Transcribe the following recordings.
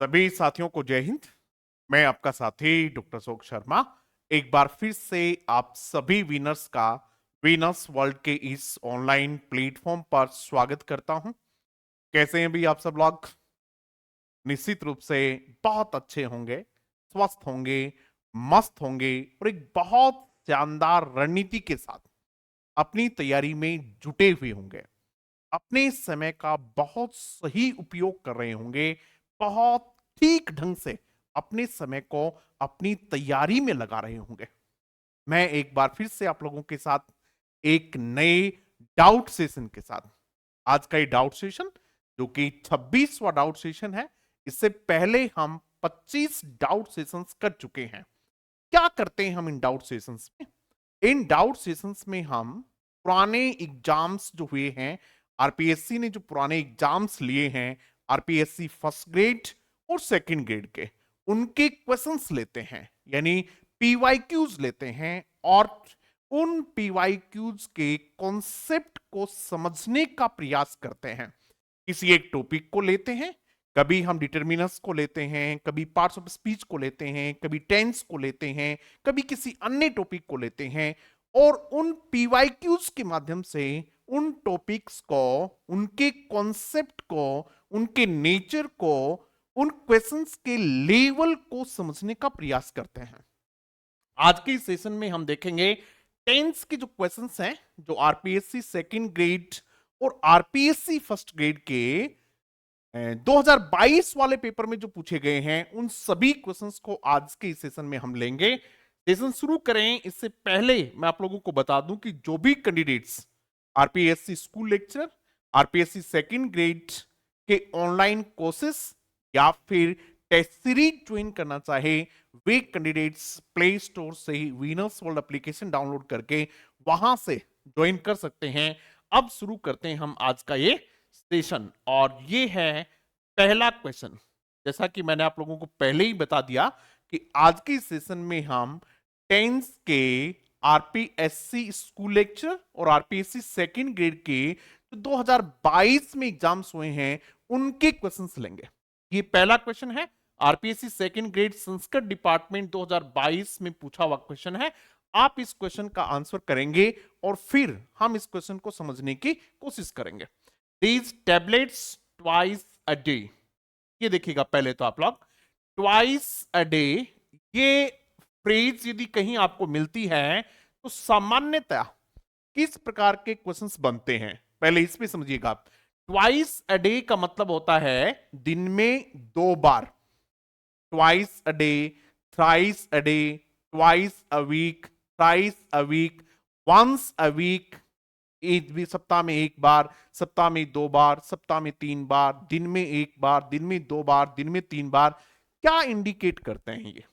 सभी साथियों को जय हिंद। मैं आपका साथी डॉक्टर अशोक शर्मा एक बार फिर से आप सभी विनर्स का विनर्स वर्ल्ड के इस ऑनलाइन प्लेटफॉर्म पर स्वागत करता हूं। कैसे हैं भी आप सब लोग? निश्चित रूप से बहुत अच्छे होंगे, स्वस्थ होंगे, मस्त होंगे और एक बहुत शानदार रणनीति के साथ अपनी तैयारी में जुटे हुए होंगे। अपने समय का बहुत सही उपयोग कर रहे होंगे, बहुत ठीक ढंग से अपने समय को अपनी तैयारी में लगा रहे होंगे। मैं एक बार फिर से आप लोगों के साथ एक नए डाउट सेशन के साथ, आज का ये डाउट सेशन जो कि 26वां डाउट सेशन है। इससे पहले हम 25 डाउट सेशंस कर चुके हैं। क्या करते हैं हम इन डाउट सेशंस में? इन डाउट सेशंस में हम पुराने एग्जाम्स जो हुए हैं, आरपीएससी ने जो पुराने एग्जाम्स लिए हैं, आरपीएससी फर्स्ट ग्रेड और सेकंड ग्रेड के, उनके क्वेश्चंस लेते हैं, यानी पीवाईक्यूज लेते हैं और उन पीवाईक्यूज के कॉन्सेप्ट को समझने का प्रयास करते हैं। किसी एक टॉपिक को लेते हैं, कभी हम डिटर्मिनस को लेते हैं, कभी पार्ट्स ऑफ स्पीच को लेते हैं, कभी टेंस को लेते हैं, कभी किसी अन्य टॉपिक को लेते हैं और उन पीवाईक्यूज के माध्यम से उन टॉपिक्स को, उनके कॉन्सेप्ट को, उनके नेचर को, उन क्वेश्चंस के लेवल को समझने का प्रयास करते हैं। आज के इस सेशन में हम देखेंगे टेंस के जो क्वेश्चंस हैं, जो आरपीएससी सेकंड ग्रेड और आरपीएससी फर्स्ट ग्रेड के 2022 वाले पेपर में जो पूछे गए हैं, उन सभी क्वेश्चंस को आज के इस सेशन में हम लेंगे। सेशन शुरू करें इससे पहले मैं आप लोगों को बता दूं कि जो भी candidates RPSC school lecturer, RPSC second grade के ऑनलाइन कोर्सेस या फिर टेस्ट सीरीज ज्वाइन करना चाहे, वे कैंडिडेट्स प्ले स्टोर से ही विनर्स वर्ल्ड एप्लीकेशन डाउनलोड करके वहां से ज्वाइन कर सकते हैं। अब शुरू करते हैं हम आज का ये सेशन और ये है पहला क्वेश्चन। जैसा कि मैंने आप लोगों को पहले ही बता दिया कि आज के सेशन में हम टेंस के आरपीएससी स्कूल लेक्चर और आरपीएससी सेकंड ग्रेड के जो 2022 में एग्जाम्स हुए हैं उनके क्वेश्चंस लेंगे। ये पहला क्वेश्चन है, RPSC second grade Sanskrit department 2022 में पूछा हुआ क्वेश्चन है। आप इस क्वेश्चन का आंसर करेंगे और फिर हम इस क्वेश्चन को समझने की कोशिश करेंगे। These tablets twice a day, ये देखिएगा पहले तो आप लोग ट्वाइस अ डे, ये फ्रेज यदि कहीं आपको मिलती है तो सामान्यतः किस प्रकार के क्वेश्चंस बनते हैं, पहले इस पे समझिएगा आप। ट्वाइस अ डे का मतलब होता है दिन में दो बार। Twice a day, thrice a day, twice a week, thrice a week, once a week, एक भी सप्ताह में एक बार, सप्ताह में दो बार, सप्ताह में तीन बार, दिन में एक बार, दिन में दो बार, दिन में तीन बार। क्या इंडिकेट करते हैं ये,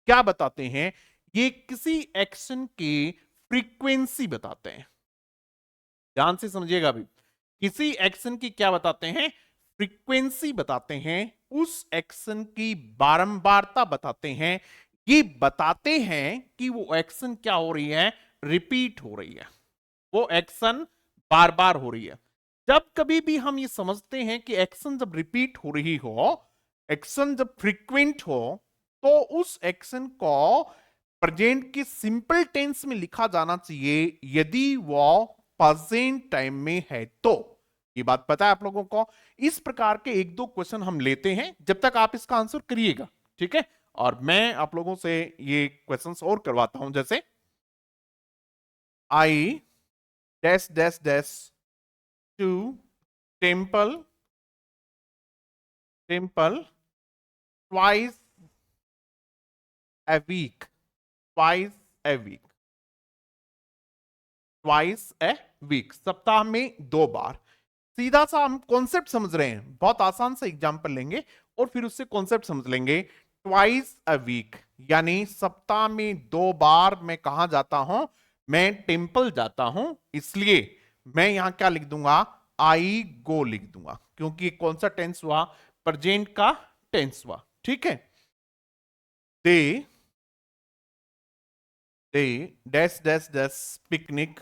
क्या बताते हैं? ये किसी एक्शन की फ्रीक्वेंसी बताते हैं। ध्यान से समझिएगा अभी, किसी एक्शन की क्या बताते हैं? फ्रीक्वेंसी बताते हैं, उस एक्शन की बारंबारता बताते हैं। ये बताते हैं कि वो एक्शन क्या हो रही है, रिपीट हो रही है, वो एक्शन बार बार हो रही है। जब कभी भी हम ये समझते हैं कि एक्शन जब रिपीट हो रही हो, एक्शन जब फ्रीक्वेंट हो, तो उस एक्शन को प्रेजेंट के सिंपल टेंस में लिखा जाना चाहिए यदि वो प्रेजेंट टाइम में है तो। ये बात पता है आप लोगों को? इस प्रकार के एक दो क्वेश्चन हम लेते हैं, जब तक आप इसका आंसर करिएगा, ठीक है? और मैं आप लोगों से ये क्वेश्चंस और करवाता हूं, जैसे I dash dash dash to temple temple twice a week, twice a week, twice a week, सप्ताह में दो बार। सीधा सा हम कॉन्सेप्ट समझ रहे हैं, बहुत आसान सा एग्जांपल लेंगे और फिर उससे कॉन्सेप्ट समझ लेंगे। ट्वाइस अ वीक यानी सप्ताह में दो बार मैं कहा जाता हूं, मैं टेम्पल जाता हूं, इसलिए मैं यहां क्या लिख दूंगा? आई गो लिख दूंगा, क्योंकि कौन सा टेंस हुआ? प्रेजेंट का टेंस हुआ, ठीक है? दे दे डैश डैश डैश पिकनिक,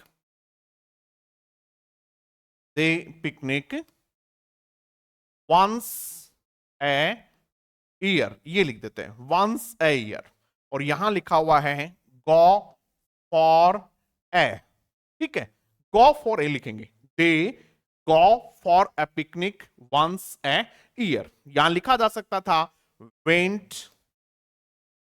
दे पिकनिक once a ईयर, ये लिख देते हैं वंस ए ईयर, और यहां लिखा हुआ है गो फॉर ए, ठीक है, गो फॉर ए लिखेंगे, they go for a picnic once a year. यहां लिखा जा सकता था वेंट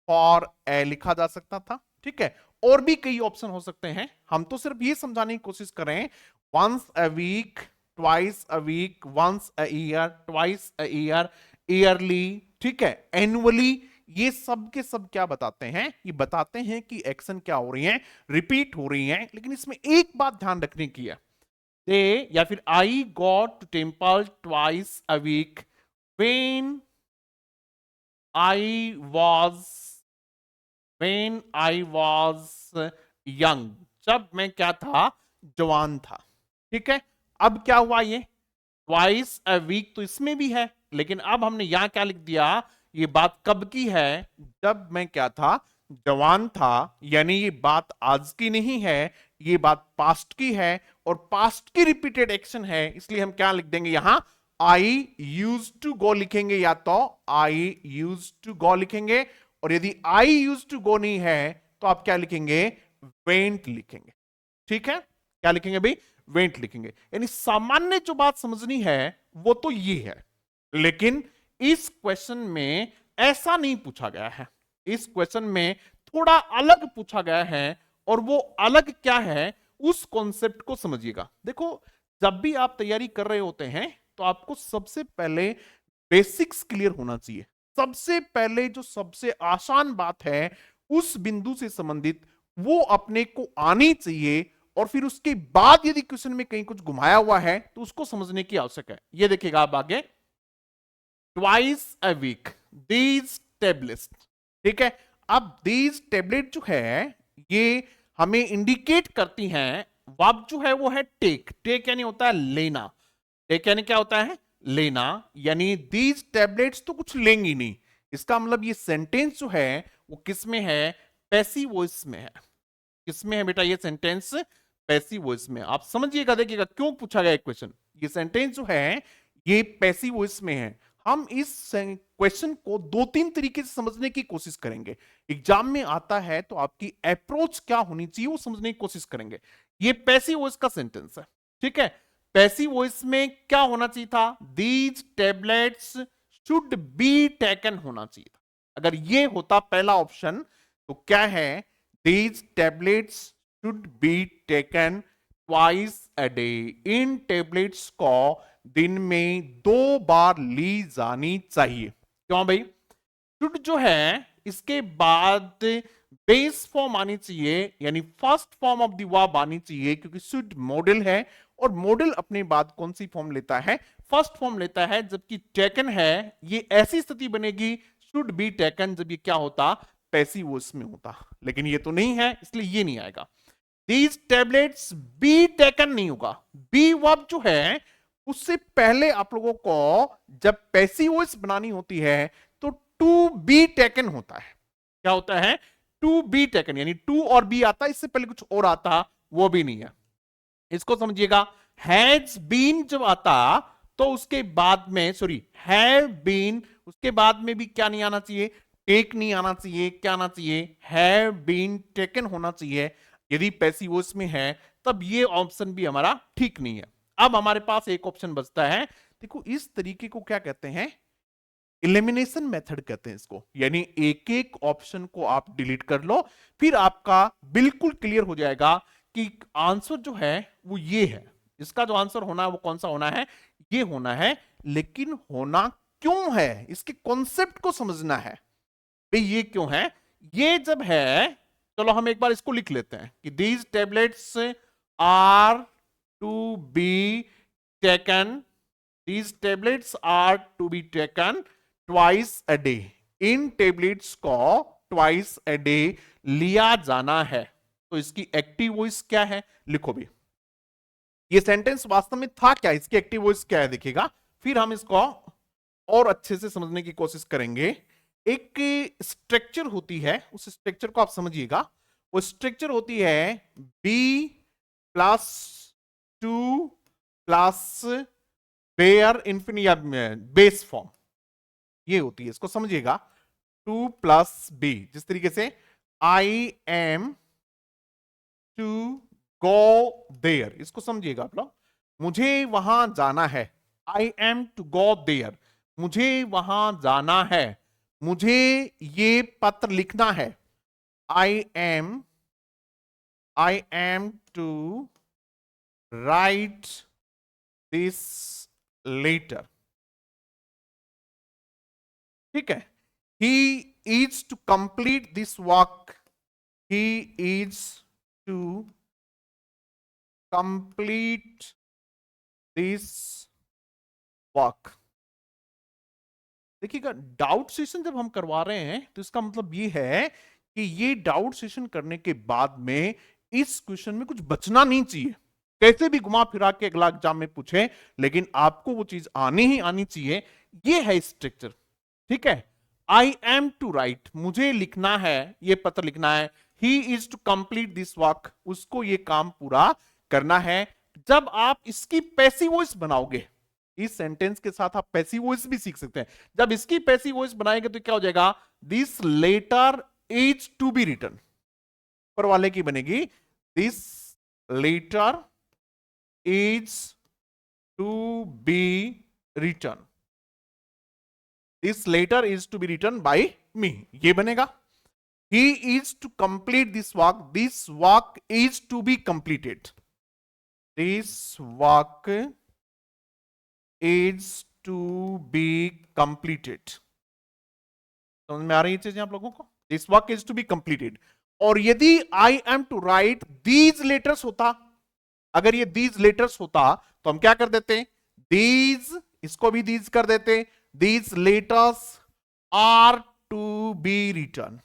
फॉर ए, लिखा जा सकता था, ठीक है। और भी कई ऑप्शन हो सकते हैं, हम तो सिर्फ ये समझाने की कोशिश करें, once a week, twice a week, once a year, twice a year, yearly, ठीक है, एनुअली, ये सब के सब क्या बताते हैं, ये बताते हैं कि एक्शन क्या हो रही है, रिपीट हो रही है। लेकिन इसमें एक बात ध्यान रखने की है, दे या फिर I got to temple twice a week when I was, when I was young, जब मैं क्या था, जवान था, ठीक है। अब क्या हुआ, ये ट्वाइस अ वीक तो इसमें भी है, लेकिन अब हमने यहां क्या लिख दिया, ये बात कब की है, जब मैं क्या था, जवान था, यानी ये बात आज की नहीं है, ये बात पास्ट की है, और पास्ट की रिपीटेड एक्शन है, इसलिए हम क्या लिख देंगे यहां, आई यूज टू गो लिखेंगे, या तो आई यूज टू गो लिखेंगे, और यदि आई यूज टू गो नहीं है तो आप क्या लिखेंगे, वेंट लिखेंगे, ठीक है। क्या लिखेंगे भाई, वेंट लिखेंगे। यानी सामान्य जो बात समझनी है वो तो ये है, लेकिन इस क्वेश्चन में ऐसा नहीं पूछा गया है, इस क्वेश्चन में थोड़ा अलग पूछा गया है, और वो अलग क्या है, उस कॉन्सेप्ट को समझिएगा। देखो, जब भी आप तैयारी कर रहे होते हैं तो आपको सबसे पहले बेसिक्स क्लियर होना चाहिए। सबसे पहले जो सबसे आसान बात है उस बिंदु से संबंधित वो अपने को आनी चाहिए, और फिर उसके बाद यदि क्वेश्चन में कहीं कुछ घुमाया हुआ है तो उसको समझने की आवश्यक है। ये देखिएगा आप आगे, twice a week these tablets, ठीक है। अब दीज टेबलेट जो है ये हमें इंडिकेट करती हैं, वर्ब जो है वो है टेक, टेक यानी होता है लेना, टेक यानी क्या होता है, लेना, यानी दीज टेबलेट्स तो कुछ लेंगी नहीं, इसका मतलब ये सेंटेंस जो है वो किस में है, पैसिव वॉइस में है। किसमें है बेटा ये सेंटेंस, पैसिव वॉइस में। आप समझिएगा, देखिएगा क्यों पूछा गया क्वेश्चन, ये सेंटेंस जो है ये पैसिव वॉइस में है। हम इस क्वेश्चन को दो तीन तरीके से समझने की कोशिश करेंगे, एग्जाम में आता है तो आपकी अप्रोच क्या होनी चाहिए वो समझने की कोशिश करेंगे। ये पैसिव वॉइस का सेंटेंस है, ठीक है। पैसिव वॉइस में क्या होना चाहिए था, these tablets should be taken होना चाहिए था। अगर ये होता पहला ऑप्शन तो क्या है, these tablets should be taken twice a day, इन टेबलेट्स को दिन में 2 बार ली जानी चाहिए। क्यों भाई, शुड जो है इसके बाद बेस फॉर्म आनी चाहिए, यानी first form of the verb आनी चाहिए, क्योंकि शुड मॉडल है, और मॉडल अपने बाद कौन सी फॉर्म लेता है, फर्स्ट फॉर्म लेता है। जबकि टेकन है, ये ऐसी स्थिति बनेगी शुड बी टेकन जब ये क्या होता, पैसिव वॉइस में होता, लेकिन ये तो नहीं है इसलिए ये नहीं आएगा। दीज टेबलेट्स बी टेकन नहीं होगा, बी वर्ब जो है उससे पहले आप लोगों को जब पैसिव वॉइस बनानी होती है तो टू बी टेकन होता है। क्या होता है, टू बी टेकन, यानी टू और बी आता है, इससे पहले कुछ और आता वो भी नहीं है, इसको समझिएगा। हैज बीन जब आता तो उसके बाद में, सॉरी, हैव बीन, उसके बाद में भी क्या नहीं आना चाहिए, टेक नहीं आना चाहिए, क्या आना चाहिए, हैव बीन टेकन होना चाहिए। यदि पैसिव वॉइस में है तब ये ऑप्शन भी हमारा ठीक नहीं है। अब हमारे पास एक ऑप्शन बचता है, देखो इस तरीके को क्या कहते हैं, एलिमिनेशन मेथड कहते हैं इसको, यानी एक एक ऑप्शन को आप डिलीट कर लो, फिर आपका बिल्कुल क्लियर हो जाएगा कि आंसर जो है वो ये है। इसका जो आंसर होना है वो कौन सा होना है, ये होना है। लेकिन होना क्यों है, इसके कॉन्सेप्ट को समझना है, भाई ये क्यों है, ये जब है, चलो हम एक बार इसको लिख लेते हैं कि these tablets are to be taken, these tablets are to be taken twice a day, इन टेबलेट्स को twice a day लिया जाना है। तो इसकी एक्टिव वॉइस क्या है, लिखो भी, ये सेंटेंस वास्तव में था क्या, इसकी एक्टिव वॉइस क्या है देखिएगा, फिर हम इसको और अच्छे से समझने की कोशिश करेंगे। एक स्ट्रक्चर होती है, उस स्ट्रक्चर को आप समझिएगा, वो स्ट्रक्चर होती है be plus to plus bare infinitive base form, ये होती है, इसको समझिएगा, 2+b, जिस तरीके से I am to go there, इसको समझिएगा आप लोग, मुझे वहां जाना है, I am to go there, मुझे वहां जाना है, मुझे ये पत्र लिखना है, I am to write this letter, ठीक है, he is to complete this work, he is to complete this work. देखिएगा, डाउट सेशन जब हम करवा रहे हैं तो इसका मतलब ये है कि ये डाउट सेशन करने के बाद में इस क्वेश्चन में कुछ बचना नहीं चाहिए, कैसे भी घुमा फिरा के अगला एग्जाम में पूछे, लेकिन आपको वो चीज आनी ही आनी चाहिए। ये है स्ट्रक्चर, ठीक है। आई एम टू राइट, मुझे लिखना है, ये पत्र लिखना है, he is to complete this work, उसको ये काम पूरा करना है। जब आप इसकी पैसिव वॉइस बनाओगे, इस सेंटेंस के साथ आप पैसिव वॉइस भी सीख सकते हैं, जब इसकी पैसिव वॉइस बनाएंगे तो क्या हो जाएगा, this letter is to be written, पर वाले की बनेगी this letter is to be written, this letter is to be written by me, ये बनेगा। He is to complete this work, this work is to be completed, this work is to be completed. समझ में आ रही है चीजें आप लोगों को, this work is to be completed. और यदि I am to write these letters होता, अगर ये दीज लेटर्स होता तो हम क्या कर देते, दीज, इसको भी दीज कर देते, these letters are to be return,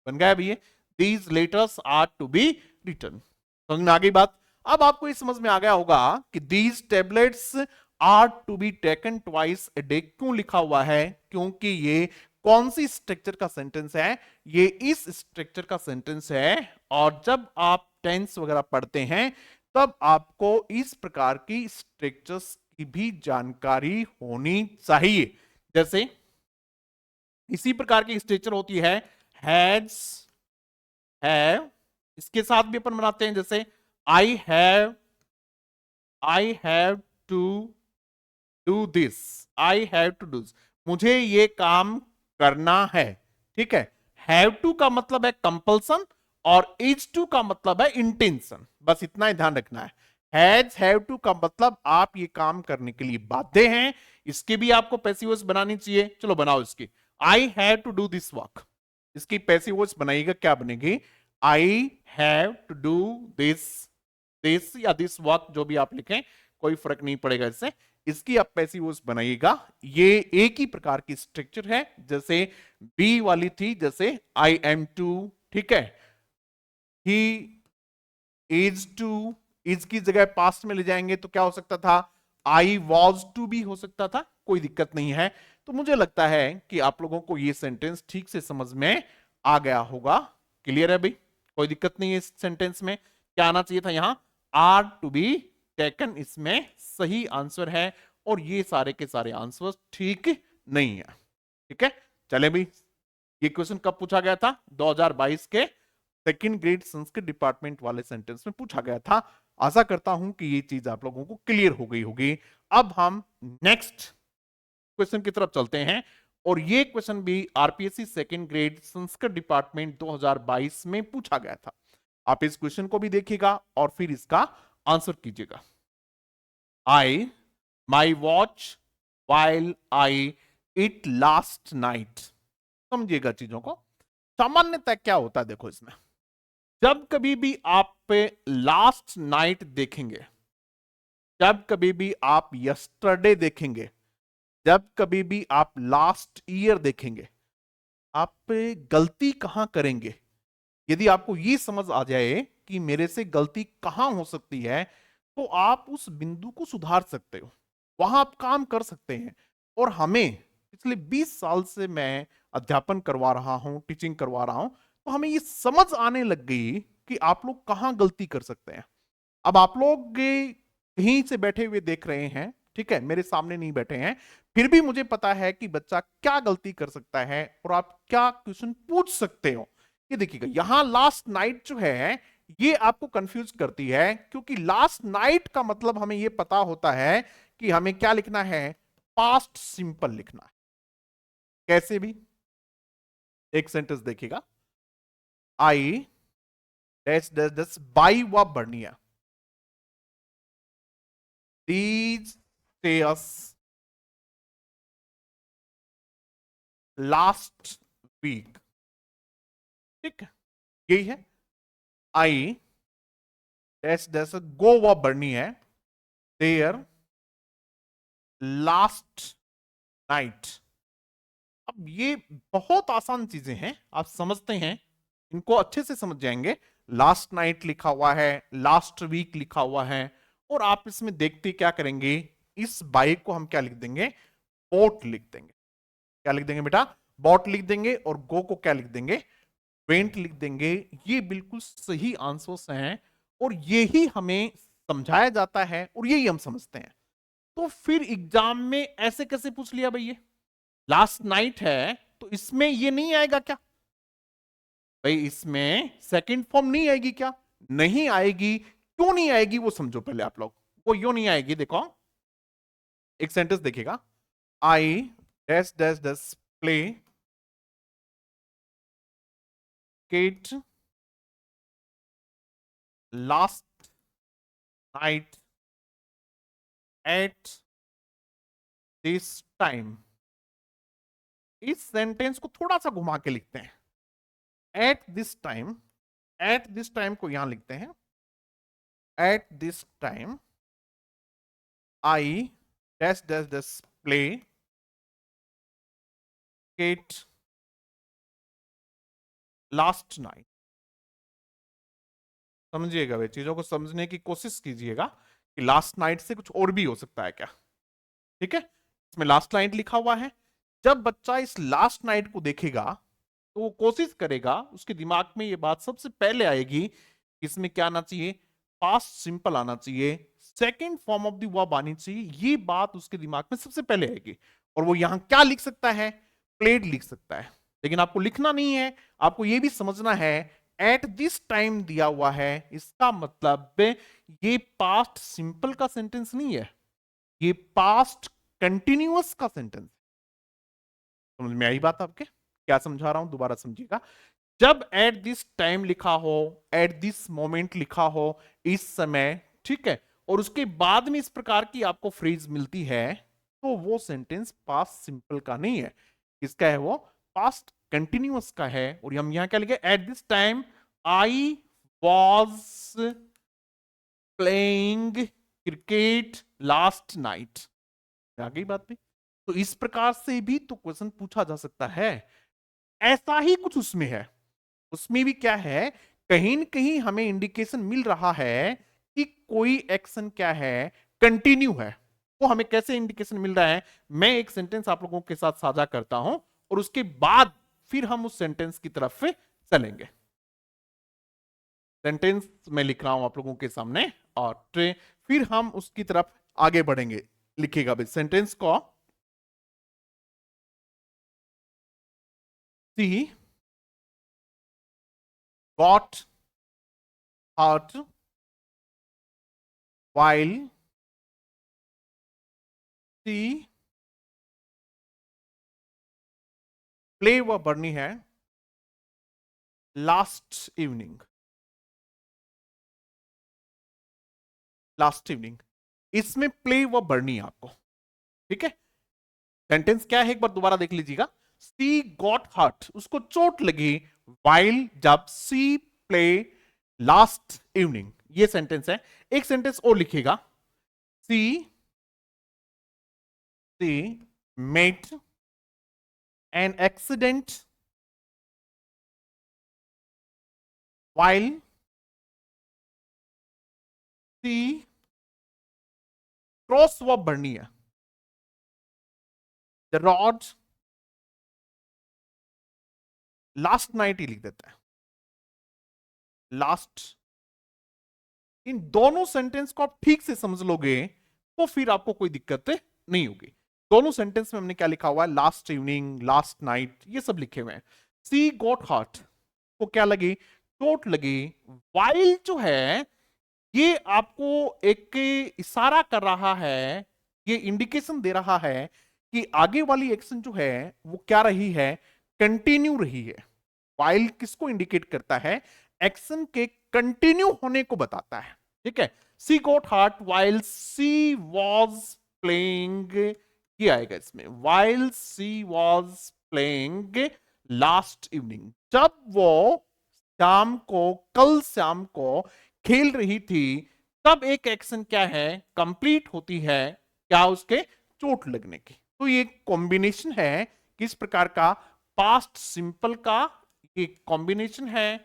बन गया भैया, these letters are to be return. समझ में आ गई बात। अब आपको ये समझ में आ गया होगा कि these tablets are to be taken twice a day क्यों लिखा हुआ है, क्योंकि ये कौन सी स्ट्रक्चर का सेंटेंस है, ये इस स्ट्रक्चर का सेंटेंस है। और जब आप टेंस वगैरह पढ़ते हैं तब आपको इस प्रकार की स्ट्रक्चर्स की भी जानकारी होनी चाहिए। जैसे इसी प्रकार की स्ट्रक्चर होती है हैज, हैव, इसके साथ भी अपन बनाते हैं, जैसे I have to do this, I have to do, मुझे ये काम करना है, ठीक है। हैव टू का मतलब है कंपल्सन और इज टू का मतलब है इंटेंशन, बस इतना ही ध्यान रखना है। हैज, हैव टू का मतलब आप ये काम करने के लिए बाध्य हैं, इसकी भी आपको पैसिव वॉइस बनानी चाहिए। चलो बनाओ इसकी, I have to do this work, इसकी पैसिव वॉइस बनाइएगा, क्या बनेगी, I have to do this, this या दिस वर्क, जो भी आप लिखें कोई फर्क नहीं पड़ेगा इससे, इसकी आप पैसिव वॉइस बनाइएगा। ये एक ही प्रकार की स्ट्रक्चर है जैसे बी वाली थी, जैसे आई एम टू, ठीक है, ही इज टू, इज की जगह पास्ट में ले जाएंगे तो क्या हो सकता था, आई वॉज टू भी हो सकता था, कोई दिक्कत नहीं है। तो मुझे लगता है कि आप लोगों को ये सेंटेंस ठीक से समझ में आ गया होगा। क्लियर है भाई, कोई दिक्कत नहीं है इस सेंटेंस में। क्या आना चाहिए था यहां, आर टू बी टेकन, इसमें सही आंसर है, और ये सारे के सारे आंसर ठीक नहीं है। ठीक है, चले भाई, ये क्वेश्चन कब पूछा गया था, 2022 के सेकंड ग्रेड संस्कृत डिपार्टमेंट वाले सेंटेंस में पूछा गया था। आशा करता हूं कि ये चीज आप लोगों को क्लियर हो गई होगी। अब हम नेक्स्ट क्वेश्चन की तरफ चलते हैं, और ये क्वेश्चन भी RPSC second grade Sanskrit department 2022 में पूछा गया था। आप इस क्वेश्चन को भी देखिएगा और फिर इसका आंसर कीजिएगा। I my watch while I it last night, समझिएगा चीजों को। सामान्यतः क्या होता है, देखो इसमें जब कभी भी आप लास्ट नाइट देखेंगे, जब कभी भी आप यस्टरडे देखेंगे, जब कभी भी आप लास्ट ईयर देखेंगे, आप गलती कहां करेंगे, यदि आपको ये समझ आ जाए कि मेरे से गलती कहां हो सकती है, तो आप उस बिंदु को सुधार सकते हो, वहां आप काम कर सकते हैं। और हमें पिछले 20 साल से मैं अध्यापन करवा रहा हूं, टीचिंग करवा रहा हूं, तो हमें ये समझ आने लग गई कि आप लोग कहां गलती कर सकते हैं। अब आप लोग कहीं से बैठे हुए देख रहे हैं ठीक है, मेरे सामने नहीं बैठे हैं, फिर भी मुझे पता है कि बच्चा क्या गलती कर सकता है और आप क्या क्वेश्चन पूछ सकते हो। ये देखिएगा, यहां लास्ट नाइट जो है ये आपको कंफ्यूज करती है, क्योंकि लास्ट नाइट का मतलब हमें ये पता होता है कि हमें क्या लिखना है, पास्ट सिंपल लिखना है। कैसे भी, एक सेंटेंस देखिएगा, I dash dash dash by व बर्निया these stairs लास्ट वीक। ठीक है, यही है, आई डैश डैश गो व बर्नी है देयर लास्ट नाइट। अब ये बहुत आसान चीजें हैं, आप समझते हैं, इनको अच्छे से समझ जाएंगे। लास्ट नाइट लिखा हुआ है, लास्ट वीक लिखा हुआ है, और आप इसमें देखते क्या करेंगे, इस बाइक को हम क्या लिख देंगे, बोट लिख देंगे। क्या लिख देंगे बेटा, बॉट लिख देंगे, और गो को क्या लिख देंगे, वेंट लिख देंगे। ये बिल्कुल सही आंसर्स हैं, और यही हमें समझाया जाता है और यही हम समझते हैं। तो फिर एग्जाम में ऐसे कैसे पूछ लिया भाई, ये लास्ट नाइट है तो इसमें ये नहीं आएगा क्या भाई, इसमें सेकंड फॉर्म नहीं आएगी क्या, नहीं आएगी। क्यों नहीं आएगी वो समझो पहले आप लोग, वो क्यों नहीं आएगी, देखो एक सेंटेंस देखिएगा, I dash dash dash play cat last night at this time. इस सेंटेंस को थोड़ा सा घुमा के लिखते हैं, at this time, at this time को यहां लिखते हैं, at this time I dash dash dash play cat last night. समझिएगा भाई, चीजों को समझने की कोशिश कीजिएगा कि लास्ट नाइट से कुछ और भी हो सकता है क्या। ठीक है, इसमें लास्ट नाइट लिखा हुआ है, जब बच्चा इस लास्ट नाइट को देखेगा तो वो कोशिश करेगा, उसके दिमाग में ये बात सबसे पहले आएगी, इसमें क्या आना चाहिए, पास्ट सिंपल आना चाहिए, second form of the verb आनी चाहिए, ये बात उसके दिमाग में सबसे पहले आएगी। और वो यहां क्या लिख सकता है, प्लेड लिख सकता है। लेकिन आपको लिखना नहीं है, आपको ये भी समझना है, एट दिस टाइम दिया हुआ है, इसका मतलब ये पास्ट सिंपल का सेंटेंस नहीं है, ये पास्ट कंटिन्यूअस का सेंटेंस। समझ में आई बात आपके, क्या समझा रहा हूं, दोबारा समझिएगा। जब एट दिस टाइम लिखा हो, एट दिस मोमेंट लिखा हो, इस समय, ठीक है, और उसके बाद में इस प्रकार की आपको फ्रेज मिलती है, तो वो सेंटेंस पास्ट सिंपल का नहीं है, किसका है, वो पास्ट कंटिन्यूअस का है। और हम यहां क्या लिखे, at this time I was playing cricket last night. आ गई बात भी, तो इस प्रकार से भी तो क्वेश्चन पूछा जा सकता है। ऐसा ही कुछ उसमें है, उसमें भी क्या है, कहीं न कहीं हमें इंडिकेशन मिल रहा है कि कोई एक्शन क्या है, कंटिन्यू है। वो हमें कैसे इंडिकेशन मिल रहा है, मैं एक सेंटेंस आप लोगों के साथ साझा करता हूं, और उसके बाद फिर हम उस सेंटेंस की तरफ चलेंगे। सेंटेंस मैं लिख रहा हूं आप लोगों के सामने, और फिर हम उसकी तरफ आगे बढ़ेंगे। लिखिएगा भाई सेंटेंस को, सी got hurt while C play व बर्नी है लास्ट इवनिंग, लास्ट इवनिंग, इसमें प्ले व बर्नी आपको, ठीक है। सेंटेंस क्या है एक बार दोबारा देख लीजिएगा, सी गॉट हर्ट, उसको चोट लगी, वाइल जब सी प्ले लास्ट इवनिंग, ये सेंटेंस है। एक सेंटेंस और लिखिएगा, she she met an accident while she cross व बर्नी है, द रॉड लास्ट नाइट ही लिख देता है, लास्ट। इन दोनों सेंटेंस को आप ठीक से समझ लोगे तो फिर आपको कोई दिक्कत नहीं होगी। दोनों सेंटेंस में हमने क्या लिखा हुआ है, लास्ट इवनिंग, लास्ट नाइट, ये सब लिखे हुए हैं। सी गॉट हर्ट, को क्या लगी, चोट लगी। वाइल जो है ये आपको एक इशारा कर रहा है, ये इंडिकेशन दे रहा है कि आगे वाली एक्शन जो है वो क्या रही है, कंटिन्यू रही है। वाइल किसको इंडिकेट करता है, एक्शन के कंटिन्यू होने को बताता है। ठीक है, she got hurt while she was playing, ये आएगा इसमें, while she was playing last evening, जब वो शाम को, कल शाम को खेल रही थी, तब एक एक्शन क्या है, कंप्लीट होती है, क्या, उसके चोट लगने की। तो ये कॉम्बिनेशन है किस प्रकार का, पास्ट सिंपल का, ये कॉम्बिनेशन है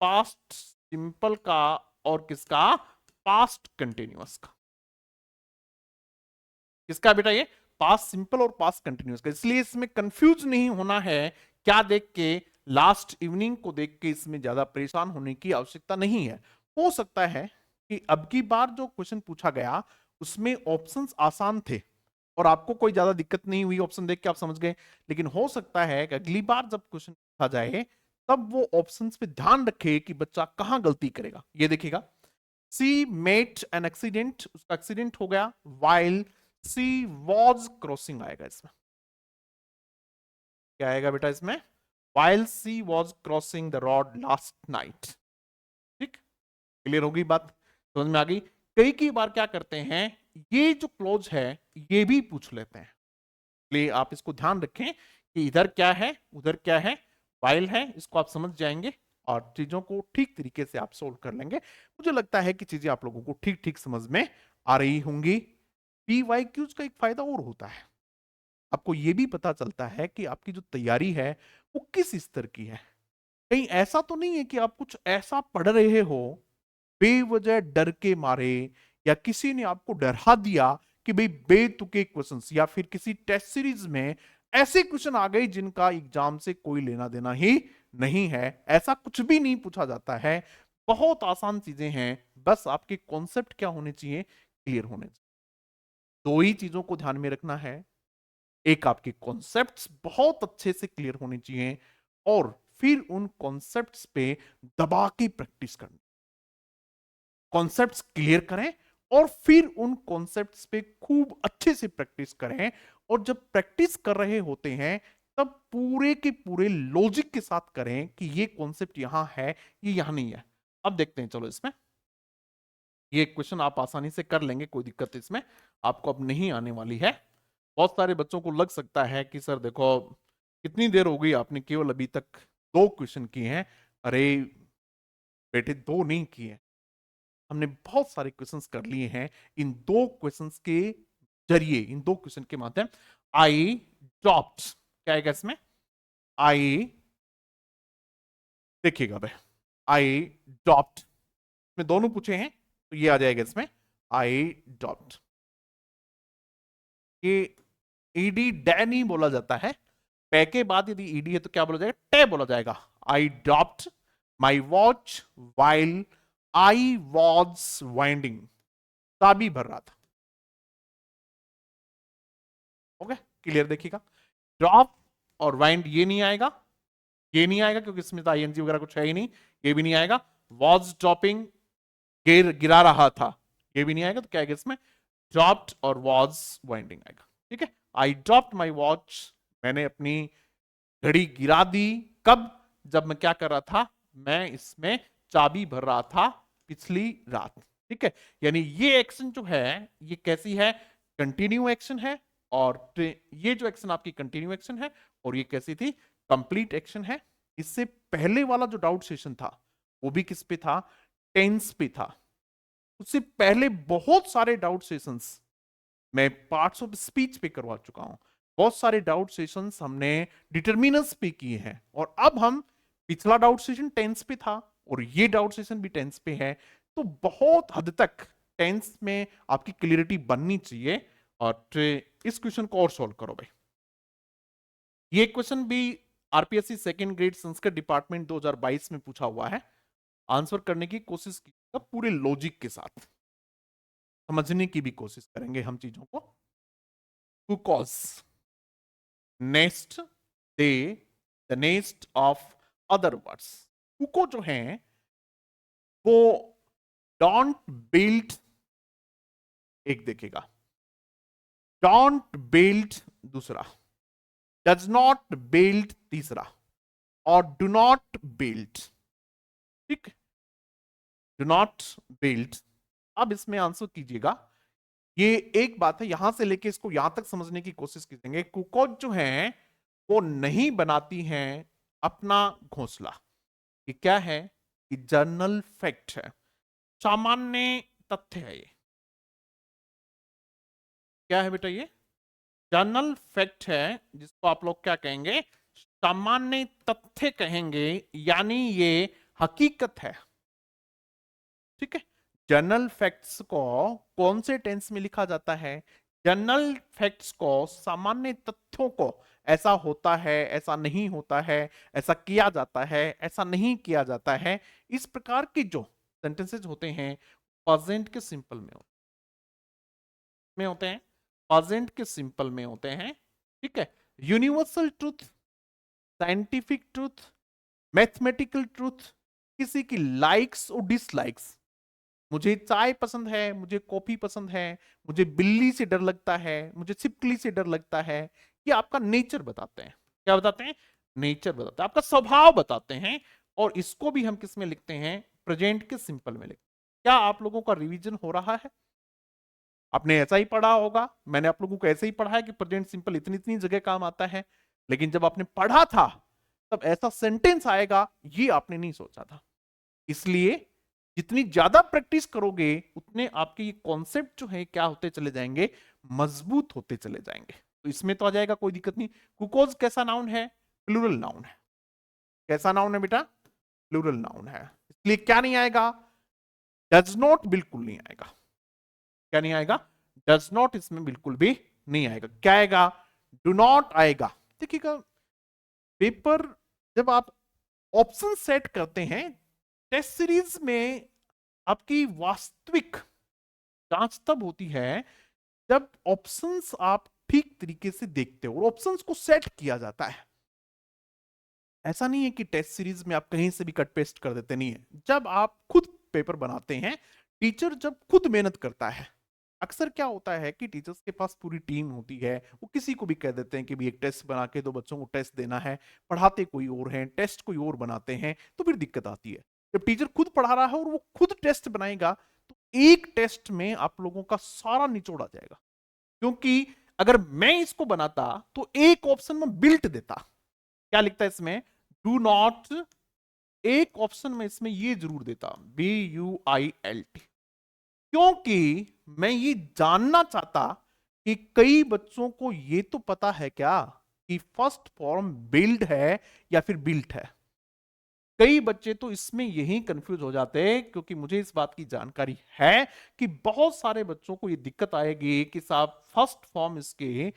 पास्ट सिंपल का और किसका, पास्ट कंटिन्यूअस का। किसका बेटा, ये पास्ट सिंपल और पास्ट कंटिन्यूअस का। इसलिए इसमें कंफ्यूज नहीं होना है, क्या देख के, लास्ट इवनिंग को देख के इसमें ज्यादा परेशान होने की आवश्यकता नहीं है। हो सकता है कि अब की बार जो क्वेश्चन पूछा गया उसमें ऑप्शंस आसान थे और आपको कोई ज्यादा दिक्कत नहीं हुई, ऑप्शन देख के आप समझ गए। लेकिन हो सकता है कि अगली बार जब क्वेश्चन पूछा जाए तब वो ऑप्शंस पे ध्यान रखे कि बच्चा कहां गलती करेगा। ये देखिएगा, सी मेट एन एक्सीडेंट, उसका एक्सीडेंट हो गया, वाइल सी वॉज क्रॉसिंग आएगा इसमें। क्या आएगा बेटा इसमें, while she was crossing the road last night. ठीक, क्लियर होगी बात, समझ में आ गई। कई बार क्या करते हैं, ये जो क्लोज है ये भी पूछ लेते हैं, इसलिए आप इसको ध्यान रखें कि इधर क्या है उधर क्या है, वाइल है, इसको आप समझ जाएंगे और चीजों को ठीक तरीके से आप सोल्व कर लेंगे। मुझे लगता है कि चीजें आप लोगों को ठीक ठीक समझ में आ रही होंगी। पीवाईक्यूज का एक फायदा और होता है, आपको यह भी पता चलता है कि आपकी जो तैयारी है वो किस स्तर की है। कहीं ऐसा तो नहीं है कि आप कुछ ऐसा पढ़ रहे हो बेवजह डर के मारे, या किसी ने आपको डरा दिया कि भाई बेतुके क्वेश्चंस, या फिर किसी टेस्ट सीरीज में ऐसे क्वेश्चन आ गए जिनका एग्जाम से कोई लेना देना ही नहीं है। ऐसा कुछ भी नहीं पूछा जाता है, बहुत आसान चीजें हैं, बस आपके कॉन्सेप्ट क्या होने चाहिए, क्लियर होने चाहिए। दो ही चीजों को ध्यान में रखना है, एक आपके कॉन्सेप्ट्स बहुत अच्छे से क्लियर होने चाहिए और फिर उन कॉन्सेप्ट्स पे दबा के प्रैक्टिस करना। कॉन्सेप्ट्स क्लियर करें और फिर उन कॉन्सेप्ट्स पे खूब अच्छे से प्रैक्टिस करें, और जब प्रैक्टिस कर रहे होते हैं तब पूरे के पूरे लॉजिक के साथ करें कि ये कॉन्सेप्ट यहां है, ये यहां नहीं है। अब देखते हैं, चलो इसमें ये क्वेश्चन आप आसानी से कर लेंगे, कोई दिक्कत इसमें आपको अब नहीं आने वाली है। बहुत सारे बच्चों को लग सकता है कि सर देखो कितनी देर हो गई, आपने केवल अभी तक दो क्वेश्चन किए हैं। अरे बेटे, दो नहीं किए, हमने बहुत सारे क्वेश्चंस कर लिए हैं। इन दो क्वेश्चंस के जरिए, इन दो क्वेश्चन के माध्यम, आई ड्रॉप्ड, क्या आएगा इसमें, आई, देखिएगा भाई, आई ड्रॉप्ड में दोनों पूछे हैं तो ये आ जाएगा इसमें, आई ड्रॉप्ड। ये ईडी डै नहीं बोला जाता है, पे के बाद यदि ईडी है तो क्या बोला जाएगा, टे बोला जाएगा। I dropped my watch while I was winding, चाबी भर रहा था। ओके, क्लियर, देखिएगा, ड्रॉप और वाइंड ये नहीं आएगा, ये नहीं आएगा क्योंकि इसमें तो आईएनजी वगैरह कुछ है ही नहीं, ये भी नहीं आएगा। वॉज ड्रॉपिंग, गिरा रहा था, ये भी नहीं आएगा, तो क्या आएगा इसमें, ड्रॉप्ड और वॉज वाइंडिंग आएगा। ठीक है, आई ड्रॉप्ड माई वॉच, मैंने अपनी घड़ी गिरा दी, कब, जब मैं क्या कर रहा था, मैं इसमें चाबी भर रहा था पिछली रात। ठीक है, यानी ये एक्शन जो है ये कैसी है, कंटिन्यू एक्शन है, और ये जो एक्शन आपकी कंटिन्यू एक्शन है, और ये कैसी थी, कंप्लीट एक्शन है। इससे पहले वाला जो डाउट सेशन था वो भी किस पे था, टेंस पे था। उससे पहले बहुत सारे डाउट सेशंस मैं पार्ट्स ऑफ स्पीच पे करवा चुका हूं, बहुत सारे डाउट सेशंस हमने डिटरमिनर्स पे किए हैं, और अब हम, पिछला डाउट सेशन टेंस पे था और ये डाउट सेशन भी टेंस पे है, तो बहुत हद तक टेंस में आपकी क्लियरिटी बननी चाहिए। और इस क्वेश्चन को और सॉल्व करो भाई, ये क्वेश्चन भी RPSC second grade Sanskrit department 2022 में पूछा हुआ है। आंसर करने की कोशिश कीजिएगा पूरे लॉजिक के साथ। समझने की भी कोशिश करेंगे हम चीजों को। Cuckoos nest they the nest of other birds. Cuckoo जो है वो डोंट बिल्ड, एक देखेगा, डोंट बिल्ड दूसरा, डज नॉट बिल्ड तीसरा, और डू नॉट बिल्ड। ठीक, डू नॉट बिल्ड। अब इसमें आंसर कीजिएगा, ये एक बात है, यहां से लेके इसको यहां तक समझने की कोशिश करेंगे। कुकॉज जो है वो नहीं बनाती हैं अपना घोंसला। ये क्या है? ये जनरल फैक्ट है, सामान्य तथ्य है। ये क्या है बेटा? ये जनरल फैक्ट है, जिसको आप लोग क्या कहेंगे? सामान्य तथ्य कहेंगे, यानी ये हकीकत है। ठीक है, जनरल फैक्ट्स को कौन से टेंस में लिखा जाता है? जनरल फैक्ट्स को, सामान्य तथ्यों को, ऐसा होता है, ऐसा नहीं होता है, ऐसा किया जाता है, ऐसा नहीं किया जाता है, इस प्रकार के जो सेंटेंसेस होते हैं प्रेजेंट के सिंपल में होते हैं, प्रेजेंट के सिंपल में होते हैं। ठीक है, universal truth, scientific truth, mathematical truth, किसी की लाइक्स और डिसलाइक्स, मुझे चाय पसंद है, मुझे कॉफी पसंद है, मुझे बिल्ली से डर लगता है, मुझे छिपकली से डर लगता है, ये आपका नेचर बताते हैं। क्या बताते हैं? नेचर बताते हैं, आपका स्वभाव बताते हैं। और इसको भी हम किस में लिखते हैं? प्रेजेंट के सिंपल में लिखते हैं। क्या आप लोगों का रिवीजन हो रहा है? आपने ऐसा ही पढ़ा होगा, मैंने आप लोगों को ऐसे ही पढ़ा है कि प्रेजेंट सिंपल इतनी इतनी जगह काम आता है, लेकिन जब आपने पढ़ा था तब ऐसा सेंटेंस आएगा ये आपने नहीं सोचा था। इसलिए जितनी ज्यादा प्रैक्टिस करोगे उतने आपके ये कॉन्सेप्ट जो है क्या होते चले जाएंगे? मजबूत होते चले जाएंगे। तो इसमें तो आ जाएगा, कोई दिक्कत नहीं। कुकोज कैसा नाउन है? प्लूरल नाउन है। कैसा नाउन है बेटा? प्लूरल नाउन है, इसलिए क्या नहीं आएगा? डज नॉट बिल्कुल नहीं आएगा। क्या नहीं आएगा? डज नॉट इसमें बिल्कुल भी नहीं आएगा। क्या आएगा? डू नॉट आएगा। देखिएगा, पेपर जब आप ऑप्शन सेट करते हैं टेस्ट सीरीज में, आपकी वास्तविक जांच तब होती है जब ऑप्शंस आप ठीक तरीके से देखते हो और ऑप्शंस को सेट किया जाता है। ऐसा नहीं है कि टेस्ट सीरीज में आप कहीं से भी कट पेस्ट कर देते, नहीं है। जब आप खुद पेपर बनाते हैं, टीचर जब खुद मेहनत करता है, अक्सर क्या होता है कि टीचर्स के पास पूरी टीम होती है, वो किसी को भी कह देते हैं कि भी एक टेस्ट बना के दो, बच्चों को टेस्ट देना है, पढ़ाते कोई और हैं, टेस्ट कोई और बनाते हैं, तो फिर दिक्कत आती है। जब टीचर खुद पढ़ा रहा है और वो खुद टेस्ट बनाएगा, तो एक टेस्ट में आप लोगों का सारा निचोड़ आ जाएगा। क्योंकि अगर मैं इसको बनाता तो एक ऑप्शन में बिल्ट देता, क्या लिखता है इसमें? Do not. एक ऑप्शन में इसमें ये जरूर देता, BUILT, क्योंकि मैं ये जानना चाहता कि कई बच्चों को ये तो पता है क्या कि फर्स्ट फॉर्म बिल्ड है या फिर बिल्ट है। कई बच्चे तो इसमें यही कंफ्यूज हो जाते हैं, क्योंकि मुझे इस बात की जानकारी है कि बहुत सारे बच्चों को ये दिक्कत आएगी कि साहब फर्स्ट फॉर्म इसके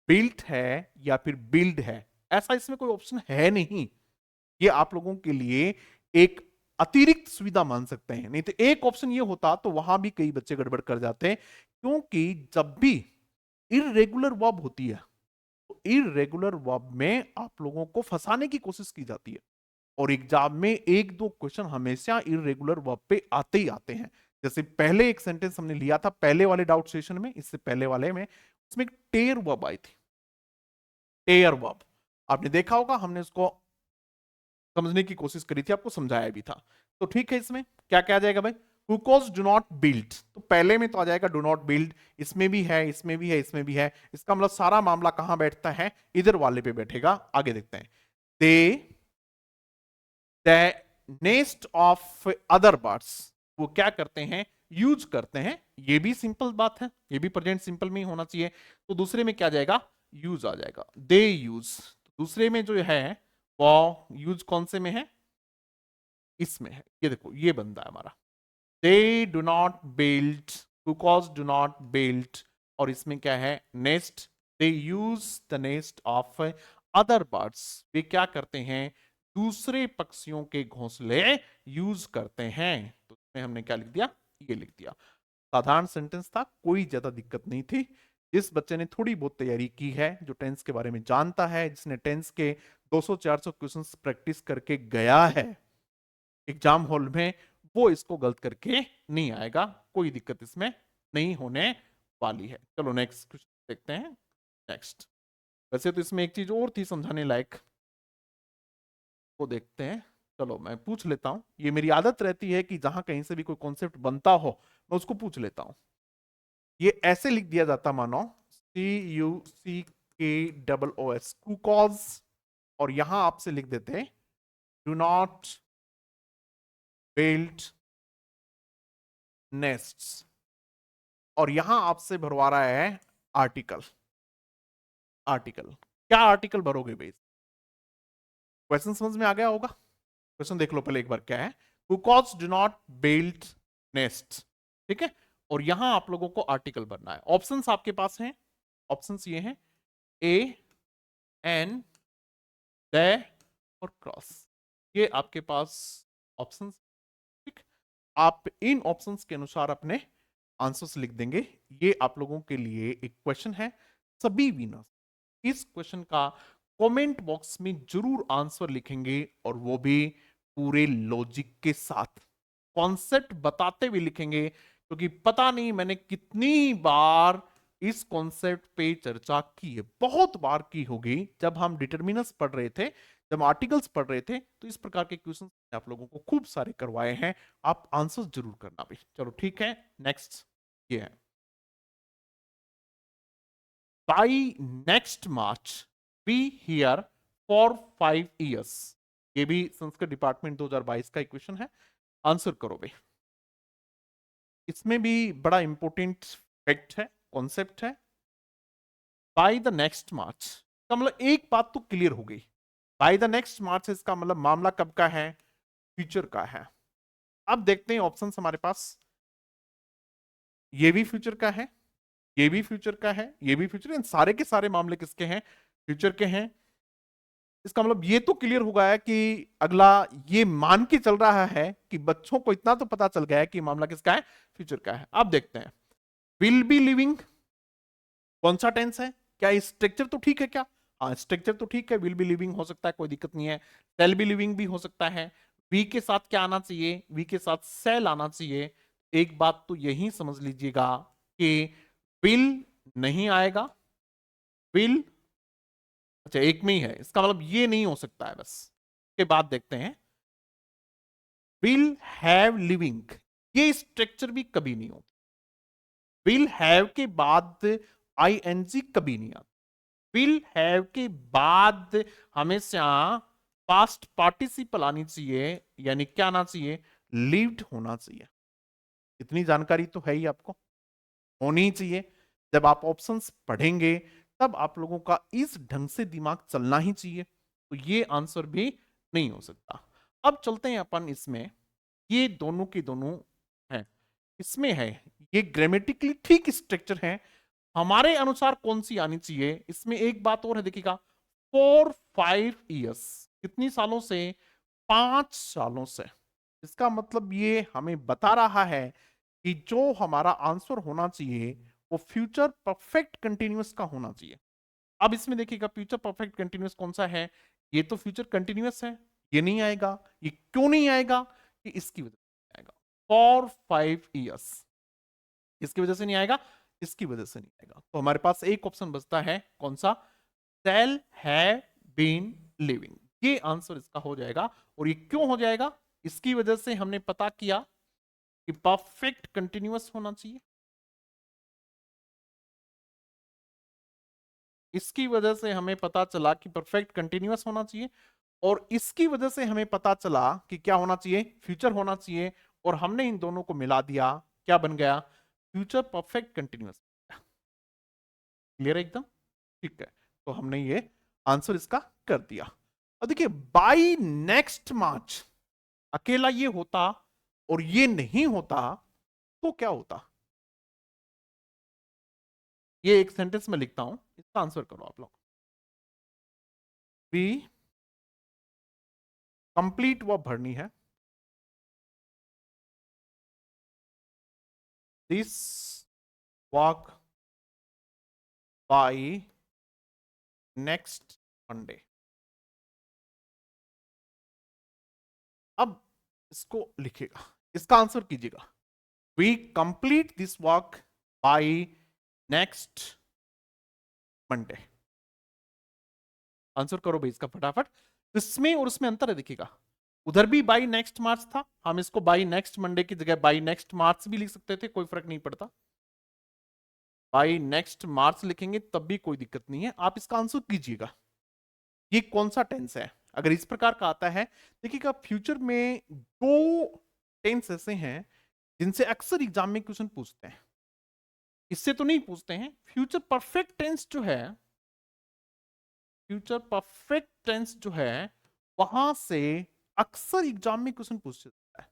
बिल्ट है या फिर बिल्ड है। ऐसा इसमें कोई ऑप्शन है नहीं। ये आप लोगों के लिए एक अतिरिक्त सुविधा मान सकते हैं, नहीं तो एक ऑप्शन ये होता तो वहां भी कई बच्चे गड़बड़ कर जाते हैं। क्योंकि जब भी इररेगुलर वर्ब होती है तो इररेगुलर वर्ब में आप लोगों को फंसाने की कोशिश की जाती है, और एग्जाम में एक दो क्वेश्चन हमेशा इररेगुलर वर्ब पे आते ही आते हैं। जैसे पहले एक सेंटेंस हमने लिया था पहले वाले डाउट सेशन में, इससे पहले वाले में, उसमें एक टेयर वर्ब आई थी। टेयर वर्ब आपने देखा होगा, हमने उसको समझने की कोशिश करी थी, आपको समझाया भी था। तो ठीक है, इसमें क्या क्या आ जाएगा भाई? कुकोज डू नॉट बिल्ड, तो पहले में तो आ जाएगा डू नॉट बिल्ड, इसमें भी है, इसमें भी है, इसमें भी है। इसका मतलब सारा मामला कहां बैठता है? इधर वाले पे बैठेगा। आगे देखते हैं। They the nest of other birds, वो क्या करते हैं? यूज करते हैं। ये भी सिंपल बात है, ये भी प्रेजेंट सिंपल में ही होना चाहिए। तो दूसरे में क्या जाएगा? यूज आ जाएगा। दे यूज, दूसरे में जो है वो यूज कौन से में है? इसमें है। ये देखो, ये बंदा है हमारा। They do not build, cuckoos do not build, और इसमें क्या है? Nest. They use the nest of other birds, वे क्या करते हैं? दूसरे पक्षियों के घोंसले यूज करते हैं। तो इसमें हमने क्या लिख दिया? ये लिख दिया। साधारण सेंटेंस था, कोई ज्यादा दिक्कत नहीं थी। जिस बच्चे ने थोड़ी बहुत तैयारी की है, जो टेंस के बारे में जानता है, जिसने टेंस के 200-400 क्वेश्चंस प्रैक्टिस करके गया है एग्जाम हॉल में, वो इसको गलत करके नहीं आएगा, कोई दिक्कत इसमें नहीं होने वाली है। चलो नेक्स्ट क्वेश्चन देखते हैं। नेक्स्ट, वैसे तो इसमें एक चीज और थी समझाने लायक, वो देखते हैं। चलो मैं पूछ लेता हूं, ये मेरी आदत रहती है कि जहां कहीं से भी कोई कॉन्सेप्ट बनता हो मैं उसको पूछ लेता हूं। ये ऐसे लिख दिया जाता मानो CUCKOOS, कुकॉज, और यहां आपसे लिख देते डू नॉट बिल्ड नेस्ट्स, और यहां आपसे भरवा रहा है आर्टिकल। आर्टिकल क्या आर्टिकल भरोगे भाई? क्वेश्चन समझ में आ गया होगा? क्वेश्चन देख लो पहले एक बार, क्या है? कुकॉज डू नॉट बिल्ड नेस्ट, ठीक है। और यहां आप लोगों को आर्टिकल भरना है। ऑप्शंस आपके पास हैं, ऑप्शंस ये हैं ए, एन, द और क्रॉस, ये आपके पास ऑप्शंस, ठीक। आप इन ऑप्शंस के अनुसार अपने आंसर्स लिख देंगे। ये आप लोगों के लिए एक क्वेश्चन है, सभी विनर्स इस क्वेश्चन का कमेंट बॉक्स में जरूर आंसर लिखेंगे, और वो भी पूरे लॉजिक के साथ, कॉन्सेप्ट बताते हुए लिखेंगे। क्योंकि पता नहीं मैंने कितनी बार इस कॉन्सेप्ट पे चर्चा की है, बहुत बार की होगी। जब हम डिटर्मिनर्स पढ़ रहे थे, जब आर्टिकल्स पढ़ रहे थे, तो इस प्रकार के क्वेश्चन आप लोगों को खूब सारे करवाए हैं। आप आंसर जरूर करना भी। चलो ठीक है, नेक्स्ट ये है, by next March be here for 5 years। ये भी संस्कृत डिपार्टमेंट 2022 का इक्वेशन है, आंसर करो भाई। इसमें भी बड़ा इंपॉर्टेंट फैक्ट है, कॉन्सेप्ट है। बाय द नेक्स्ट मार्च का मतलब एक बात तो क्लियर हो गई, बाय द नेक्स्ट मार्च इसका मतलब मामला कब का है? फ्यूचर का है। अब देखते हैं ऑप्शंस हमारे पास, ये भी फ्यूचर का है, ये भी फ्यूचर का है, ये भी फ्यूचर, इन सारे के सारे मामले किसके हैं? फ्यूचर के हैं। इसका मतलब ये तो क्लियर हो गया है कि अगला ये मान के चल रहा है कि बच्चों को इतना तो पता चल गया है कि मामला किसका है? फ्यूचर का है। अब देखते हैं, विल बी लिविंग कौन सा टेंस है? क्या स्ट्रक्चर तो ठीक है क्या? हाँ स्ट्रक्चर तो ठीक है, विल बी लिविंग हो सकता है, कोई दिक्कत नहीं है। सेल बी लिविंग भी हो सकता है। वी के साथ क्या आना चाहिए? वी के साथ सेल आना चाहिए। एक बात तो यही समझ लीजिएगा कि विल नहीं आएगा, विल अच्छा एक में ही है, इसका मतलब ये नहीं हो सकता है। बस के बाद देखते हैं, विल हैव लिविंग, ये स्ट्रक्चर भी कभी नहीं होता। विल हैव के बाद आईएनजी कभी नहीं आता। विल हैव के बाद हमेशा पास्ट पार्टिसिपल आनी चाहिए, यानी क्या आना चाहिए? लिव्ड होना चाहिए। इतनी जानकारी तो है ही, आपको होनी ही चाहिए। जब आप ऑप्शंस पढ़ेंगे तब आप लोगों का इस ढंग से दिमाग चलना ही चाहिए, तो ये आंसर भी नहीं हो सकता। अब चलते हैं अपन इसमें, ये दोनों के दोनों हैं, इसमें है ये ग्रामेटिकली ठीक स्ट्रक्चर है, हमारे अनुसार कौन सी आनी चाहिए? इसमें एक बात और है, देखिएगा 4-5 years, कितनी सालों से? 5 सालों से। इसका मतलब ये हमें बता रहा है कि जो हमारा आंसर होना चाहिए वो फ्यूचर परफेक्ट कंटिन्यूअस का होना चाहिए। अब इसमें देखिएगा फ्यूचर परफेक्ट कंटिन्यूअस कौन सा है? ये तो फ्यूचर कंटिन्यूअस है, ये नहीं आएगा। ये क्यों नहीं आएगा? कि इसकी वजह से आएगा, 4-5 years, इसकी वजह से नहीं आएगा, इसकी वजह से नहीं आएगा। तो हमारे पास एक ऑप्शन बचता है, कौन सा? सेल हैव बीन लिविंग, ये आंसर इसका हो जाएगा। और ये क्यों हो जाएगा? इसकी वजह से हमने पता किया कि परफेक्ट कंटिन्यूअस होना चाहिए, इसकी वजह से हमें पता चला कि परफेक्ट कंटिन्यूअस होना चाहिए, और इसकी वजह से हमें पता चला कि क्या होना चाहिए? फ्यूचर होना चाहिए। और हमने इन दोनों को मिला दिया, क्या बन गया? Future perfect continuous. क्लियर है एकदम? ठीक है, तो हमने ये आंसर इसका कर दिया। और देखिए बाई नेक्स्ट मार्च, अकेला ये होता और ये नहीं होता तो क्या होता? ये एक सेंटेंस में लिखता हूं, इसका आंसर करो आप लोग। बी कंप्लीट वर्ब भरनी है, this walk by next Monday. अब इसको लिखेगा, इसका आंसर कीजिएगा। We complete this walk by next Monday. Answer करो भाई इसका फटाफट। इसमें और उसमें अंतर है, देखिएगा। उधर भी बाई नेक्स्ट मार्च था, हम इसको बाई नेक्स्ट मंडे की जगह बाई नेक्स्ट मार्च भी लिख सकते थे, कोई फर्क नहीं पड़ता। बाई नेक्स्ट मार्च लिखेंगे तब भी कोई दिक्कत नहीं है। आप इसका आंसर कीजिएगा, ये कौन सा टेंस है। अगर इस प्रकार का आता है, देखिएगा फ्यूचर में दो टेंस ऐसे हैं जिनसे अक्सर एग्जाम में क्वेश्चन पूछते हैं। इससे तो नहीं पूछते हैं। फ्यूचर परफेक्ट टेंस जो है, फ्यूचर परफेक्ट टेंस जो है, वहां से अक्सर एग्जाम में क्वेश्चन पूछता है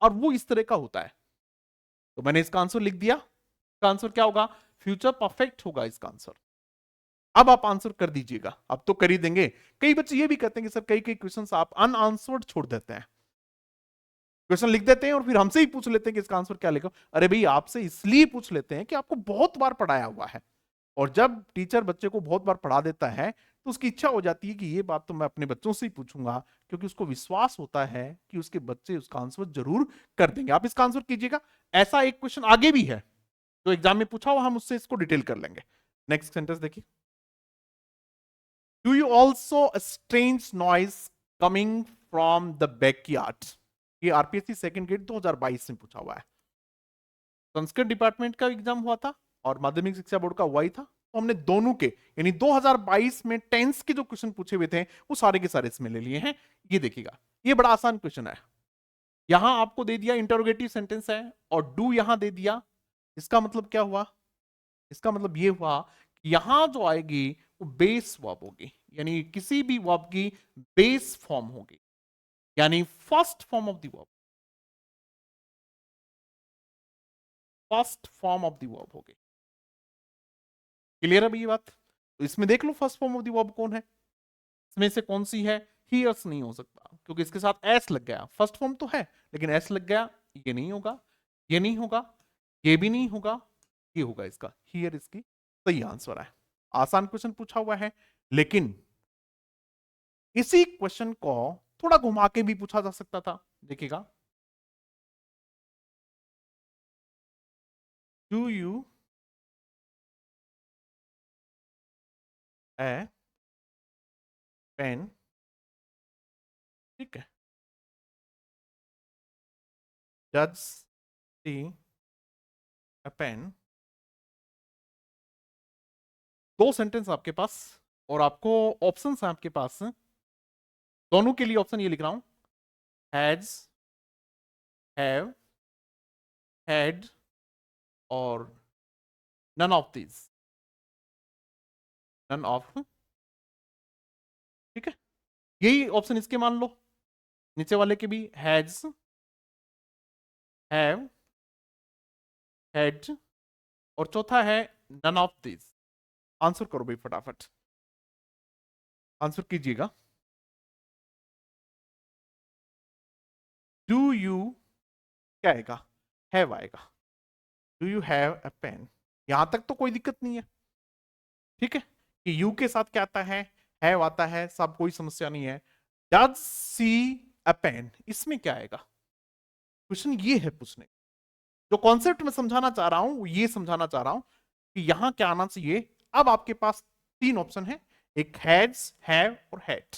और वो इस तरह का होता है। तो मैंने इसका आंसर लिख दिया। इसका आंसर क्या होगा? फ्यूचर परफेक्ट होगा इसका आंसर। अब आप आंसर कर दीजिएगा, अब तो कर ही देंगे। कई बच्चे ये भी कहते हैं कि सर कई कई क्वेश्चंस आप अनआंसर्ड छोड़ देते हैं, क्वेश्चन लिख देते हैं और फिर हमसे ही पूछ लेते हैं कि इसका आंसर क्या लिखो। अरे भाई, आपसे इसलिए पूछ लेते हैं कि आपको बहुत बार पढ़ाया हुआ है, और जब टीचर बच्चे को बहुत बार पढ़ा देता है तो उसकी इच्छा हो जाती है कि ये बात तो मैं अपने बच्चों से ही पूछूंगा, क्योंकि उसको विश्वास होता है कि उसके बच्चे उसका आंसर जरूर कर देंगे। आप इसका आंसर कीजिएगा। ऐसा एक क्वेश्चन आगे भी है जो एग्जाम में पूछा हुआ, हम उससे इसको डिटेल कर लेंगे। नेक्स्ट सेंटेंस देखिए। Do you also strange noise coming from the backyard. ये आरपीएससी सेकंड ग्रेड 2022 में पूछा हुआ है। संस्कृत डिपार्टमेंट का एग्जाम हुआ था और माध्यमिक शिक्षा बोर्ड का हुआ ही था, तो हमने दोनों के यानी 2022 में टेंस के जो क्वेश्चन पूछे हुए थे वो सारे के सारे इसमें ले लिए हैं। ये देखिएगा, ये बड़ा आसान क्वेश्चन है। यहां आपको दे दिया इंटरोगेटिव सेंटेंस है और डू यहां दे दिया। इसका मतलब क्या हुआ? इसका मतलब ये हुआ कि यहां जो आएगी वो बेस वर्ब होगी, यानी किसी भी वर्ब की बेस फॉर्म होगी, यानी first form of the verb, first form of the verb होगी। क्लियर है ये बात? तो इसमें देख लो first form of the verb कौन है, इसमें से कौन सी है? हियर्स नहीं हो सकता क्योंकि इसके साथ एस लग गया। फर्स्ट फॉर्म तो है लेकिन एस लग गया, ये नहीं होगा, ये नहीं होगा, ये भी नहीं होगा, ये होगा इसका हियर। इसकी सही आंसर है। आसान क्वेश्चन पूछा हुआ है, लेकिन इसी क्वेश्चन को थोड़ा घुमा के भी पूछा जा सकता था। देखिएगा, डू यू ए पेन, ठीक है, डज सी ए पेन। दो सेंटेंस आपके पास और आपको ऑप्शंस हैं आपके पास। दोनों के लिए ऑप्शन ये लिख रहा हूं, हैज, हैव, हैड और none of this, none of, ठीक है। यही ऑप्शन इसके मान लो, नीचे वाले के भी हैज, हैव, हैड और चौथा है नन ऑफ दिस। आंसर करो भाई फटाफट, आंसर कीजिएगा। डू यू क्या आएगा? हैव आएगा। Do you have a pen, यहां तक तो कोई दिक्कत नहीं है, ठीक है। कि यू के साथ क्या आता है? हैव आता है, सब कोई समस्या नहीं है। डज सी अ पेन, इसमें क्या आएगा? क्वेश्चन ये है पूछने, जो कॉन्सेप्ट मैं समझाना चाह रहा हूं वो ये समझाना चाह रहा हूं कि यहां क्या आना चाहिए। अब आपके पास तीन ऑप्शन है, एक हैज, हैव और हैड।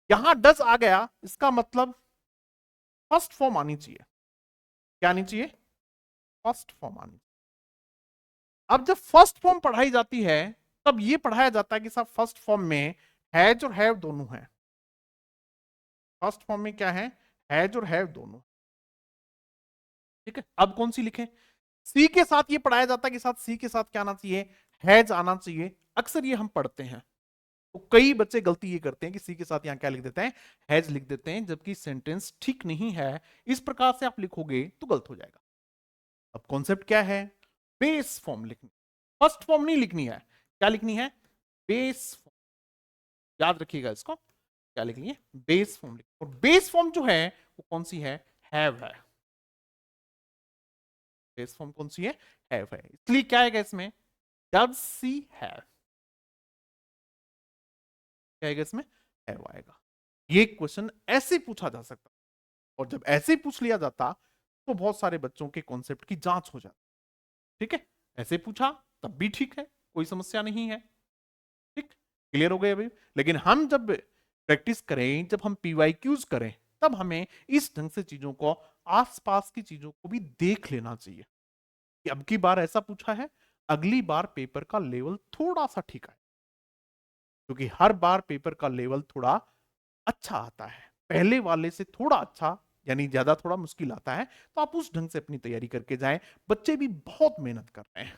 यहां डज आ गया, इसका मतलब फर्स्ट फॉर्म आनी चाहिए। क्या आनी चाहिए? फर्स्ट फॉर्म आनी चाहिए। अब जब फर्स्ट फॉर्म पढ़ाई जाती है तब ये पढ़ाया जाता है कि साहब फर्स्ट फॉर्म में हैज और हैव दोनों है। फर्स्ट फॉर्म में क्या है? हैज और हैव दोनों, ठीक है। अब कौन सी लिखें? सी के साथ ये पढ़ाया जाता है कि साथ सी के साथ क्या आना चाहिए? हैज आना चाहिए। अक्सर ये हम पढ़ते हैं, तो कई बच्चे गलती ये करते हैं कि सी के साथ यहां क्या लिख देते हैं? हैज लिख देते हैं, जबकि सेंटेंस ठीक नहीं है। इस प्रकार से आप लिखोगे तो गलत हो जाएगा। अब कॉन्सेप्ट क्या है? बेस फॉर्म लिखनी, फर्स्ट फॉर्म नहीं लिखनी है। क्या लिखनी है? Base form. याद रखिएगा इसको, क्या लिखनी है? बेस फॉर्म लिखनी। और बेस फॉर्म जो है वो कौन सी है? हैव है। बेस फॉर्म कौन सी है? हैव है, इसलिए क्या आएगा इसमें? डज सी हैव, क्या आएगा इसमें? हैव आएगा। ये क्वेश्चन ऐसे पूछा जा सकता, और जब ऐसे पूछ लिया जाता तो बहुत सारे बच्चों के कॉन्सेप्ट की जांच हो जाती। ठीक है, ऐसे पूछा तब भी ठीक है, कोई समस्या नहीं है। ठीक, क्लियर हो गए अभी? लेकिन हम जब प्रैक्टिस करें, जब हम पीवाईक्यूज करें, तब हमें इस ढंग से चीजों को, आसपास की चीजों को भी देख लेना चाहिए कि अब की बार ऐसा पूछा है, अगली बार पेपर का लेवल थोड़ा सा ठीक है, क्योंकि हर बार पेपर का लेवल थोड़ा अच्छा आता है, पहले वाले से थोड़ा अच्छा, यानी ज्यादा थोड़ा मुश्किल आता है। तो आप उस ढंग से अपनी तैयारी करके जाएं। बच्चे भी बहुत मेहनत कर रहे हैं,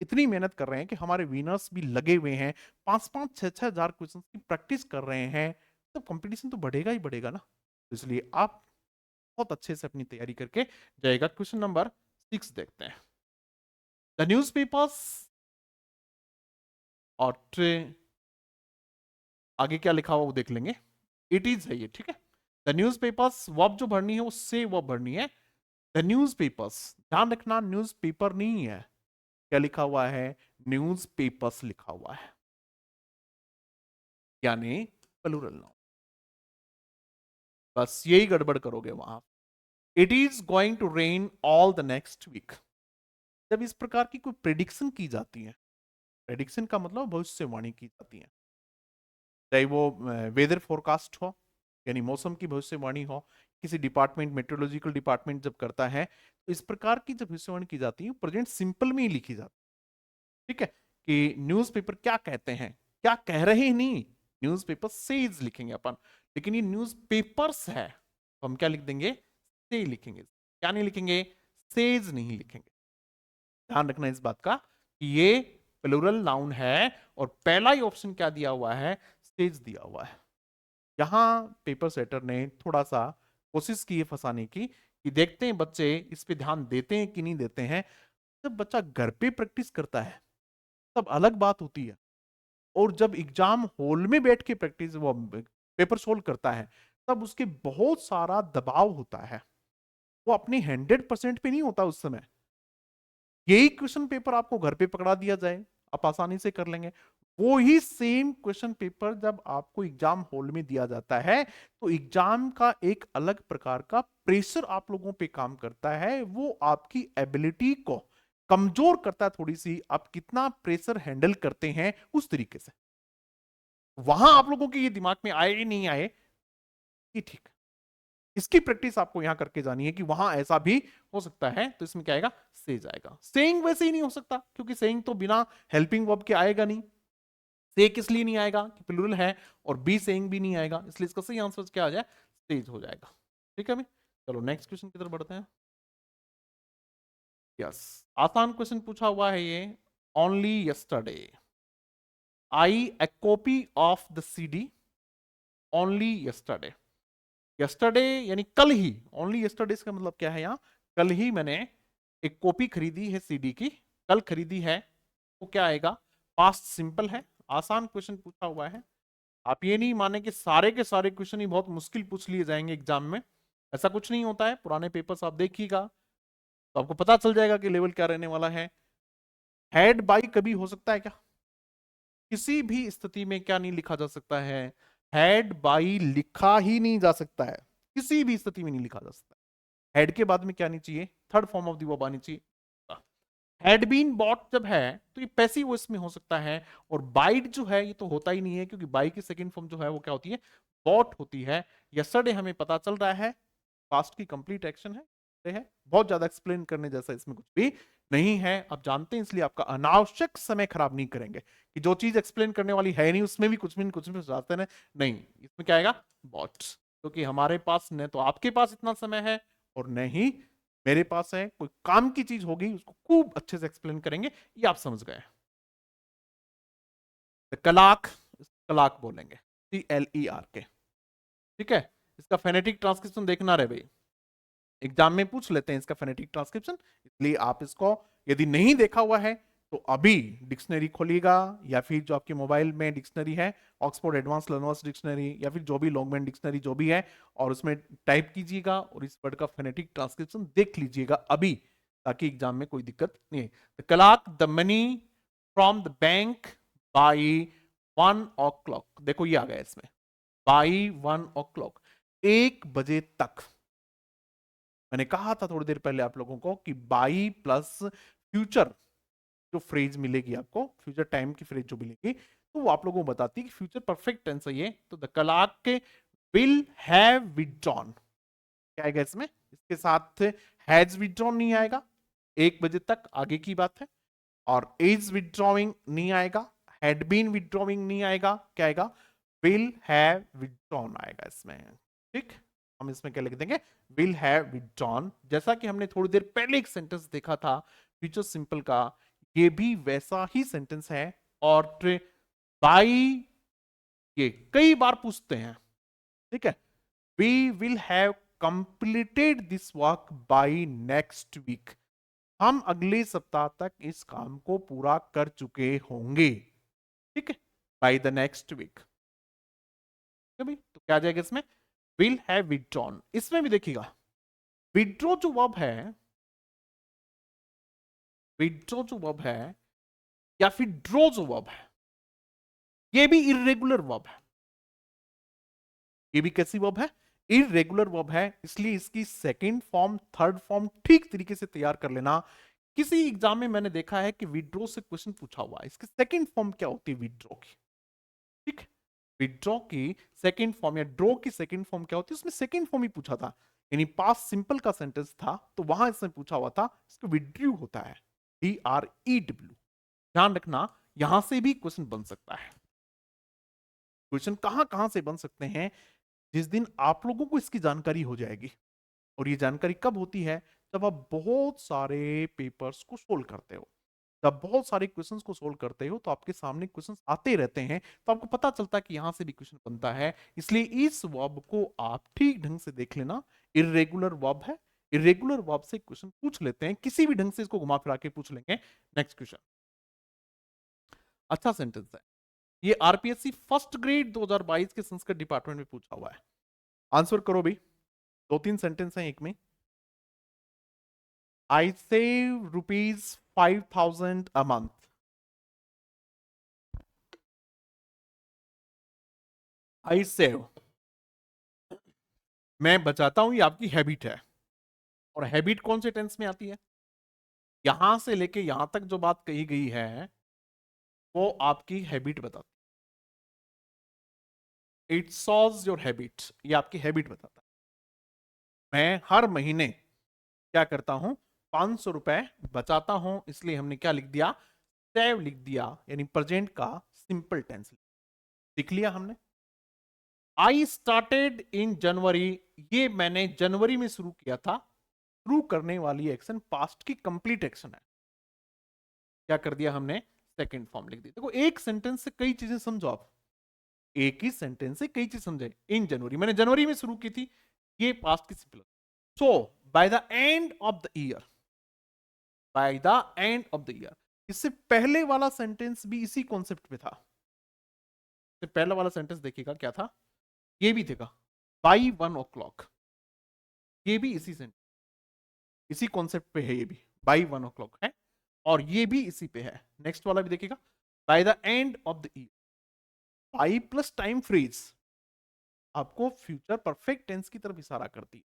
इतनी मेहनत कर रहे हैं कि हमारे विनर्स भी लगे हुए हैं, 5-5, 6-6 हजार क्वेश्चंस की प्रैक्टिस कर रहे हैं। तो कंपटीशन तो बढ़ेगा ही बढ़ेगा ना, तो इसलिए आप बहुत अच्छे से अपनी तैयारी करके जाएगा। क्वेश्चन नंबर 6 देखते हैं। द न्यूज पेपर्स, और आगे क्या लिखा हुआ वो देख लेंगे। इट इज है ये, ठीक है। द न्यूज पेपर्स, वर्ब जो भरनी है वो से वर्ब भरनी है। द न्यूज पेपर्स, ध्यान रखना न्यूज पेपर नहीं है, क्या लिखा हुआ है? न्यूज पेपर्स लिखा हुआ है, यानी प्लूरल नाउन। बस यही गड़बड़ करोगे वहां। It is going to rain all the next week, जब इस प्रकार की कोई प्रेडिक्शन की जाती है, प्रेडिक्शन का मतलब भविष्यवाणी की जाती है, चाहे वो वेदर फोरकास्ट हो, यानी मौसम की भविष्यवाणी हो, किसी डिपार्टमेंट, मेट्रोलॉजिकल डिपार्टमेंट जब करता है, तो इस प्रकार की जब भविष्यवाणी की जाती है, प्रेजेंट सिंपल में ही लिखी जाती है। ठीक है, कि न्यूज़पेपर क्या कहते हैं, क्या कह रहे हैं, नहीं, न्यूज़पेपर सेज लिखेंगे अपन, लेकिन ये न्यूज पेपर्स है तो हम क्या लिख देंगे? से लिखेंगे। क्या नहीं लिखेंगे? सेज नहीं लिखेंगे। ध्यान रखना इस बात का कि ये प्लूरल नाउन है, और पहला ही ऑप्शन क्या दिया हुआ है? सेज दिया हुआ है। यहां पेपर सेटर ने थोड़ा सा कोशिश की है फंसाने की, कि देखते हैं बच्चे इस पे ध्यान देते हैं कि नहीं देते हैं। जब बच्चा घर पे प्रैक्टिस करता है तब अलग बात होती है, और जब एग्जाम हॉल में बैठ के प्रैक्टिस, वो पेपर सोल्व करता है, तब उसके बहुत सारा दबाव होता है, वो अपने 100% पे नहीं होता उस समय। यही क्वेश्चन पेपर आपको घर पे पकड़ा दिया जाए, आप आसानी से कर लेंगे। वो ही सेम क्वेश्चन पेपर जब आपको एग्जाम हॉल में दिया जाता है, तो एग्जाम का एक अलग प्रकार का प्रेशर आप लोगों पे काम करता है, वो आपकी एबिलिटी को कमजोर करता है थोड़ी सी, आप कितना प्रेशर हैंडल करते हैं उस तरीके से। वहां आप लोगों के ये दिमाग में आए ही नहीं आए कि ठीक, इसकी प्रैक्टिस आपको यहां करके जानी है कि वहां ऐसा भी हो सकता है, तो इसमें क्या आएगा? से जाएगा। सेइंग वैसे ही नहीं हो सकता, क्योंकि सेइंग तो बिना हेल्पिंग वर्ब के आएगा नहीं। से किस लिए नहीं आएगा? कि प्लूरल है, और बी सेइंग भी नहीं आएगा, इसलिए इसका सही आंसर क्या आ जाए? सेज हो जाएगा। ठीक है, अभी चलो नेक्स्ट क्वेश्चन की तरफ बढ़ते हैं। यस, आसान क्वेश्चन पूछा हुआ है ये। Only yesterday I A copy of the CD, only yesterday, yesterday यानी कल ही, ओनली यस्टरडे का मतलब क्या है? यहाँ कल ही मैंने एक कॉपी खरीदी है सीडी की, कल खरीदी है, तो क्या आएगा? पास्ट सिंपल है। आसान क्वेश्चन पूछा हुआ है, आप ये नहीं माने कि सारे के सारे क्वेश्चन ही बहुत मुश्किल पूछ लिए जाएंगे एग्जाम में, ऐसा कुछ नहीं होता है। पुराने पेपर्स आप देखिएगा तो आपको पता चल जाएगा कि लेवल क्या रहने वाला है। हेड बाई कभी हो सकता है क्या? किसी भी स्थिति में क्या नहीं लिखा जा सकता है? हेड बाई लिखा ही नहीं जा सकता है, किसी भी स्थिति में नहीं लिखा जा सकता। हेड के बाद में क्या नहीं चाहिए? Third form of the verb आनी चाहिए। हैड बीन बॉट जब है तो ये पैसिव वॉइस में हो सकता है, और बाइट जो है ये तो होता ही नहीं है, क्योंकि बाई की सेकंड फॉर्म जो है वो क्या होती है? बॉट होती है। यस्टरडे हमें पता चल रहा है पास्ट की कंप्लीट एक्शन है, ये है, बहुत ज्यादा एक्सप्लेन करने जैसा इसमें कुछ भी नहीं है, आप जानते हैं, इसलिए आपका अनावश्यक समय खराब नहीं करेंगे कि जो चीज एक्सप्लेन करने वाली है नहीं उसमें भी कुछ भी जाते हैं। नहीं, इसमें क्या आएगा? बॉट, क्योंकि हमारे पास न तो आपके पास इतना समय है, और न ही मेरे पास है। कोई काम की चीज होगी उसको खूब अच्छे से एक्सप्लेन करेंगे, ये आप समझ गए। कलाक, कलाक बोलेंगे, CLER के। ठीक है, इसका फेनेटिक ट्रांसक्रिप्शन देखना रहे भाई, एग्जाम में पूछ लेते हैं इसका फेनेटिक ट्रांसक्रिप्शन, इसलिए आप इसको यदि नहीं देखा हुआ है तो अभी डिक्शनरी खोलिएगा, या फिर जो आपके मोबाइल में डिक्शनरी है, ऑक्सफोर्ड एडवांस लर्नर्स डिक्शनरी, या फिर जो भी लॉन्गमैन डिक्शनरी जो भी है, और उसमें टाइप कीजिएगा और इस वर्ड का फेनेटिक ट्रांसक्रिप्शन देख लीजिएगा अभी। ताकि एग्जाम में कोई दिक्कत नहीं है। The clerk the money from the bank by 1 o'clock, देखो ये आ गया इसमें, बाई 1 o'clock, 1 बजे तक। मैंने कहा था थोड़ी देर पहले आप लोगों को कि बाई प्लस फ्यूचर जो फ्रेज मिलेगी आपको, फ्यूचर टाइम की फ्रेज जो मिलेगी, तो वो आप लोगों को बताती है कि फ्यूचर परफेक्ट टेंस है ये। तो the clerk will have withdrawn, क्या आएगा इसमें, इसके साथ हैज विथड्रॉन नहीं आएगा, 1 बजे तक आगे की बात है। और इज विथड्रॉइंग नहीं आएगा, हैड बीन विथड्रॉइंग नहीं आएगा, क्या आएगा, विल हैव विथड्रॉन आएगा इसमें। ठीक, हम इसमें क्या लिख देंगे, विल हैव विथड्रॉन। जैसा कि हमने थोड़ी देर पहले एक सेंटेंस देखा था फ्यूचर सिंपल का, ये भी वैसा ही सेंटेंस है। और बाई ये कई बार पूछते हैं, ठीक है, we will have completed this work by next week, हम अगले सप्ताह तक इस काम को पूरा कर चुके होंगे, ठीक है, बाय द नेक्स्ट वीक। तो क्या आ जाएगा इसमें, विल हैव विथड्रॉन। इसमें भी देखिएगा, विथड्रॉ जो वर्ब है, विथड्रॉ जो वर्ब है या फिर ड्रॉ जो वर्ब है, ये भी इरेगुलर वर्ब है। ये भी कैसी वर्ब है, इरेगुलर वर्ब है, इसलिए इसकी सेकंड फॉर्म थर्ड फॉर्म ठीक तरीके से तैयार कर लेना। किसी एग्जाम में मैंने देखा है कि विड्रॉ से क्वेश्चन पूछा हुआ है, इसकी सेकंड फॉर्म क्या होती है विड्रॉ की, ठीक है, विड्रॉ की सेकंड फॉर्म या ड्रॉ की सेकंड फॉर्म क्या होती है, उसमें सेकंड फॉर्म ही पूछा था, यानी पास्ट सिंपल का सेंटेंस था तो वहां इसने पूछा हुआ था, इसको विड्रू होता है, DREW। ध्यान रखना, यहां से भी क्वेश्चन बन सकता है। क्वेश्चन कहां कहां से बन सकते हैं, जिस दिन आप लोगों को इसकी जानकारी हो जाएगी। और ये जानकारी कब होती है, जब आप बहुत सारे पेपर्स को सोल्व करते हो, जब बहुत सारे क्वेश्चंस को सोल्व करते हो तो आपके सामने क्वेश्चंस आते रहते हैं, तो आपको पता चलता है कि यहां से भी क्वेश्चन बनता है। इसलिए इस वर्ब को आप ठीक ढंग से देख लेना, इरेगुलर वर्ब है, इरेगुलर वर्ब से क्वेश्चन पूछ लेते हैं, किसी भी ढंग से इसको घुमा फिरा के पूछ लेंगे। नेक्स्ट क्वेश्चन, अच्छा सेंटेंस है ये, आरपीएससी फर्स्ट ग्रेड 2022 के संस्कृत डिपार्टमेंट में पूछा हुआ है। आंसर करो भाई, 2-3 सेंटेंस हैं एक में। I save rupees 5,000 a month. I save, मैं बचाता हूं, ये आपकी हैबिट है। और हैबिट कौन से टेंस में आती है, यहां से लेके यहां तक जो बात कही गई है वो आपकी हैबिट बताती है। इट शोज योर हैबिट, ये आपकी हैबिट बताता है। मैं हर महीने क्या करता हूं, 500 रुपए बचाता हूं, इसलिए हमने क्या लिख दिया, सेव लिख दिया, यानी प्रेजेंट का सिंपल टेंस लिख लिया हमने। आई स्टार्टेड इन जनवरी, ये मैंने जनवरी में शुरू किया था, शुरू करने वाली एक्शन पास्ट की कंप्लीट एक्शन है, क्या कर दिया हमने, सेकंड फॉर्म लिख दी। देखो एक सेंटेंस से कई चीजें समझो आप, एक ही सेंटेंस से कई चीज समझे। इन जनवरी, मैंने जनवरी में शुरू की थी, ये पास्ट की simple. So by the end of the year, by the end of the year, इससे पहले वाला सेंटेंस भी इसी कॉन्सेप्ट पे था। पहला वाला सेंटेंस देखिएगा क्या था, ये भी देखा, बाई 1 o'clock, ये भी इसी सेंटेंस, इसी कॉन्सेप्ट पे है, ये भी बाई 1 o'clock है, और ये भी इसी पे है। नेक्स्ट वाला भी देखिएगा, by the end of the year, by plus time phrase आपको फ्यूचर परफेक्ट टेंस की तरफ इशारा करती है।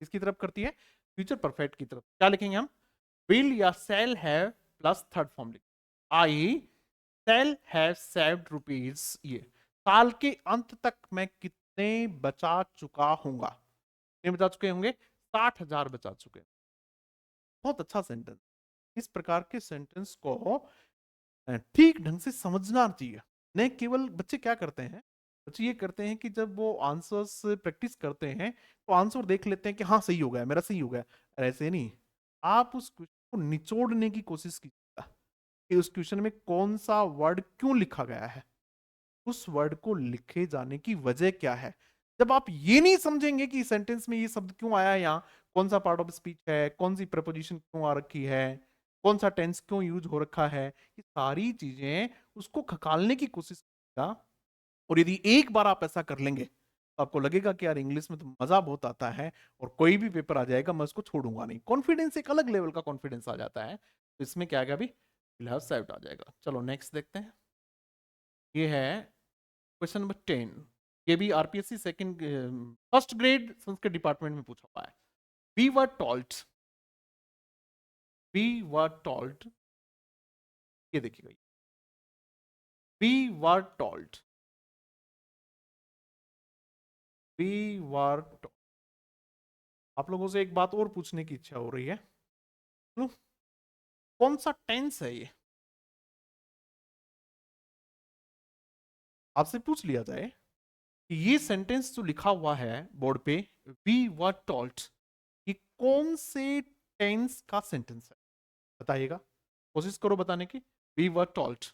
किसकी तरफ करती है, फ्यूचर परफेक्ट की तरफ। क्या लिखेंगे हम, विल या shall have plus third form लिख, I shall have saved rupees, ये साल के अंत तक मैं कितने बचा चुका हूंगा, कितने बचा चुके होंगे, 60,000 बचा चुके। बहुत अच्छा सेंटेंस, इस प्रकार के सेंटेंस को ठीक ढंग से समझना चाहिए। नहीं केवल बच्चे क्या करते हैं, बच्चे ये करते हैं कि जब वो आंसर्स प्रैक्टिस करते हैं तो आंसर देख लेते हैं कि हाँ सही हो गया, मेरा सही हो गया। ऐसे नहीं, आप उस क्वेश्चन को निचोड़ने की कोशिश कीजिएगा कि उस क्वेश्चन में कौन सा वर्ड क्यों लिखा गया है, उस वर्ड को लिखे जाने की वजह क्या है। जब आप ये नहीं समझेंगे कि सेंटेंस में ये शब्द क्यों आया है, यहाँ कौन सा पार्ट ऑफ स्पीच है, कौन सी प्रपोजिशन क्यों आ रखी है, कौन सा टेंस क्यों यूज हो रखा है, ये सारी चीजें उसको खकालने की कोशिश करेगा। और यदि एक बार आप ऐसा कर लेंगे तो आपको लगेगा कि यार इंग्लिश में तो मजा बहुत आता है और कोई भी पेपर आ जाएगा मैं उसको छोड़ूंगा नहीं, कॉन्फिडेंस एक अलग लेवल का कॉन्फिडेंस आ जाता है। तो इसमें क्या आ गया, अभी फिलहाल सेट आ जाएगा। चलो नेक्स्ट देखते हैं। ये है क्वेश्चन नंबर 10। ये भी RPSC second first grade Sanskrit department में पूछा हुआ है। We were told, we were told, ये देखिएगा, we were told, we were, आप लोगों से एक बात और पूछने की इच्छा हो रही है। लो, कौन सा टेंस है ये, आपसे पूछ लिया जाए कि ये सेंटेंस जो लिखा हुआ है बोर्ड पे, वी वर टोल्ड, ये कौन से टेंस का सेंटेंस है, बताइएगा, कोशिश करो बताने की। We were told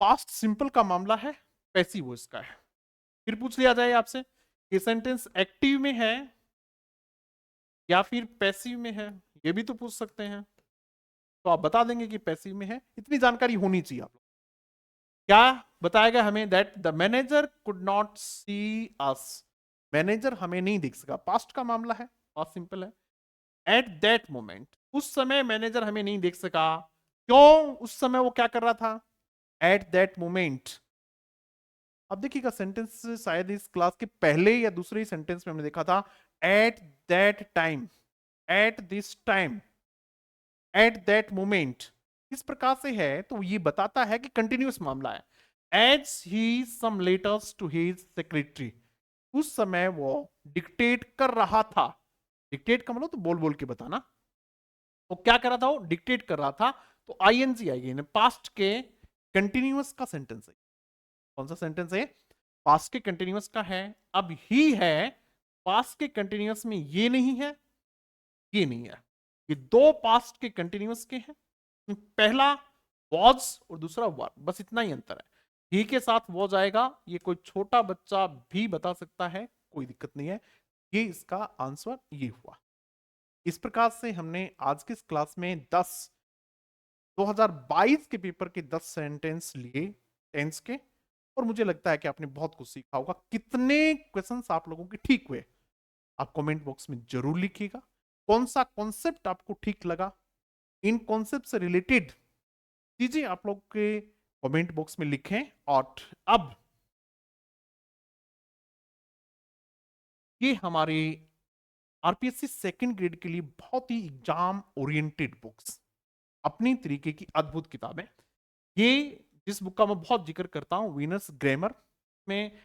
past simple का मामला है, पैसिव वॉइस का है। फिर पूछ लिया जाए आपसे ये सेंटेंस एक्टिव में है या फिर पैसिव में है, ये भी तो पूछ सकते हैं। तो आप बता देंगे कि पैसिव में है, इतनी जानकारी होनी चाहिए आप लोग। क्या बताएगा हमें, that the manager could not see us, manager हमें नहीं दिख सका, पास्ट का मामला है, पास्ट सिंपल है। एट दैट मोमेंट, उस समय मैनेजर हमें नहीं देख सका, क्यों, उस समय वो क्या कर रहा था, एट दैट मोमेंट। अब देखिएगा सेंटेंस शायद इस क्लास के पहले या दूसरे सेंटेंस में हमने देखा था, at that time, at this time, eight that moment, इस प्रकार से है तो ये बताता है कि कंटिन्यूअस मामला है। As he some letters to his secretary, उस समय वो डिक्टेट कर रहा था, डिक्टेट का मतलब तो बोल बोल के बताना, वो क्या कर रहा था, वो डिक्टेट कर रहा था, तो आईएनजी आएगी, पास्ट के कंटिन्यूअस का सेंटेंस है। कौन सा सेंटेंस है, पास्ट के कंटिन्यूअस का है। अब ही है, पास्ट के कंटिन्यूअस में ये नहीं है, ये नहीं है, ये दो पास्ट के कंटिन्यूअस के हैं, पहला वॉज और दूसरा वर, बस इतना ही अंतर है। ही के साथ वॉज आएगा, ये कोई छोटा बच्चा भी बता सकता है, कोई दिक्कत नहीं है। ये इसका आंसर ये हुआ। इस प्रकार से हमने आज की इस क्लास में 2022 के पेपर के 10 सेंटेंस लिए टेंस के, और मुझे लगता है कि आपने बहुत कुछ सीखा होगा। कितने क्वेश्चंस आप लोगों के ठीक हुए आप कमेंट बॉक्स में जरूर लिखिएगा। कौन सा कॉन्सेप्ट आपको ठीक लगा, इन कॉन्सेप्ट से रिलेटेड चीजें आप लोग के कमेंट बॉक्स में लिखें। और अब ये हमारे आरपीएससी सेकंड ग्रेड के लिए बहुत ही एग्जाम ओरिएंटेड बुक्स, अपनी तरीके की अद्भुत किताबें। ये जिस बुक का मैं बहुत जिक्र करता हूं, वीनस ग्रामर, में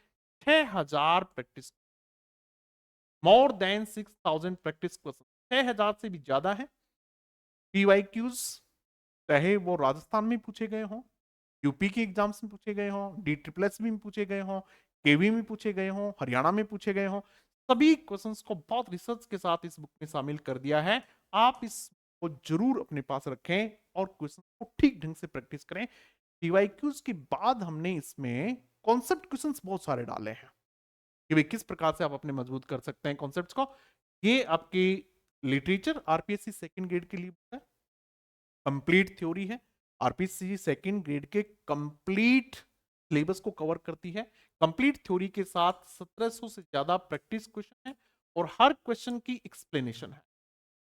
6000 practice, more than 6000 practice question, 6000 से भी ज्यादा है। पीवाईक्यूज, चाहे वो राजस्थान में पूछे गए हों, यूपी के एग्जाम्स में पूछे गए हों, डी ट्रिपल एस में पूछे गए हों, केवी में पूछे गए हों, हरियाणा में पूछे गए हों, सभी क्वेश्चंस को बहुत रिसर्च के साथ इस बुक में शामिल कर दिया है। आप इसको जरूर अपने पास रखें और क्वेश्चन को ठीक ढंग से प्रैक्टिस करें। पीवाईक्यूज के बाद हमने इसमें कॉन्सेप्ट क्वेश्चंस बहुत सारे डाले हैं कि भाई किस प्रकार से आप अपने मजबूत कर सकते हैं कॉन्सेप्ट्स को। ये आपकी लिटरेचर आरपीएससी सेकंड ग्रेड के लिए है, कंप्लीट थ्योरी है, आरपीएससी सेकंड ग्रेड के कंप्लीट सिलेबस को कवर करती है। कंप्लीट थ्योरी के साथ 1700 से ज्यादा प्रैक्टिस क्वेश्चन है और हर क्वेश्चन की एक्सप्लेनेशन है।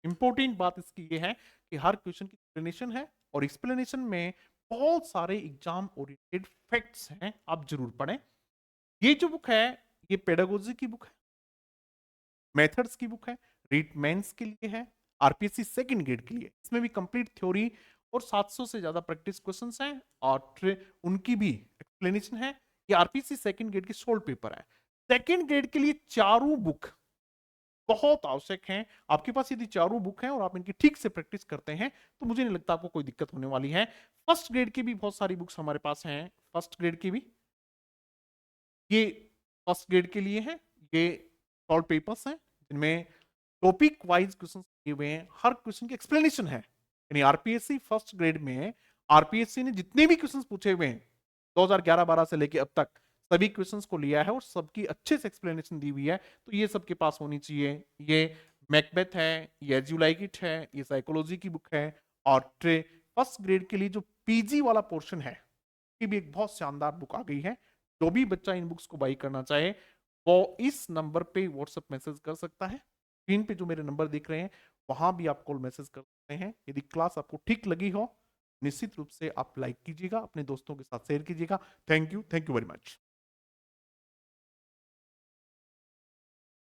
इंपॉर्टेंट बात इसकी ये है कि हर क्वेश्चन की एक्सप्लेनेशन है और एक्सप्लेनेशन में बहुत सारे एग्जाम ओरिएंटेड फैक्ट्स हैं, आप जरूर पढ़ें। ये जो बुक है ये पेडागोजी की बुक है, मेथड्स की बुक है, रीट मेंस के लिए है, आरपीएससी सेकंड ग्रेड के लिए। इसमें भी कंप्लीट थ्योरी और 700 से ज्यादा प्रैक्टिस क्वेश्चंस हैं और उनकी भी एक्सप्लेनेशन है। ये आरपीएससी सेकंड ग्रेड के सोल्ड पेपर है। सेकंड ग्रेड के लिए चारों बुक बहुत आवश्यक हैं। आपके पास यदि चारों बुक हैं और आप इनकी ठीक से प्रैक्टिस करते हैं तो मुझे नहीं लगता आपको कोई दिक्कत होने वाली है। फर्स्ट ग्रेड की भी बहुत सारी बुक्स हमारे पास हैं, फर्स्ट ग्रेड की भी, ये फर्स्ट ग्रेड के लिए है, ये सॉल्व पेपर्स हैं जिनमें टॉपिक वाइज क्वेश्चन दिए हुए हैं, हर क्वेश्चन की एक्सप्लेनेशन है। यानी आरपीएससी फर्स्ट ग्रेड में आरपीएससी ने जितने भी क्वेश्चंस पूछे हुए हैं 2011-12 से लेके अब तक, सभी क्वेश्चंस को लिया है और सबकी अच्छे से एक्सप्लेनेशन दी हुई है, तो ये सबके पास होनी चाहिए। ये मैकबेथ है, ये एज यू लाइक इट है, ये साइकोलॉजी की बुक है, और फर्स्ट ग्रेड के लिए जो पीजी वाला पोर्शन है, ये भी एक बहुत शानदार बुक आ गई है, जो भी बच्चा इन बुक्स को बाई करना चाहे वो इस नंबर पे व्हाट्सएप मैसेज कर सकता है। स्क्रीन पे जो मेरे नंबर दिख रहे हैं वहां भी आप कॉल मैसेज कर सकते हैं। यदि क्लास आपको ठीक लगी हो निश्चित रूप से आप लाइक कीजिएगा, अपने दोस्तों के साथ शेयर कीजिएगा। Thank you very much.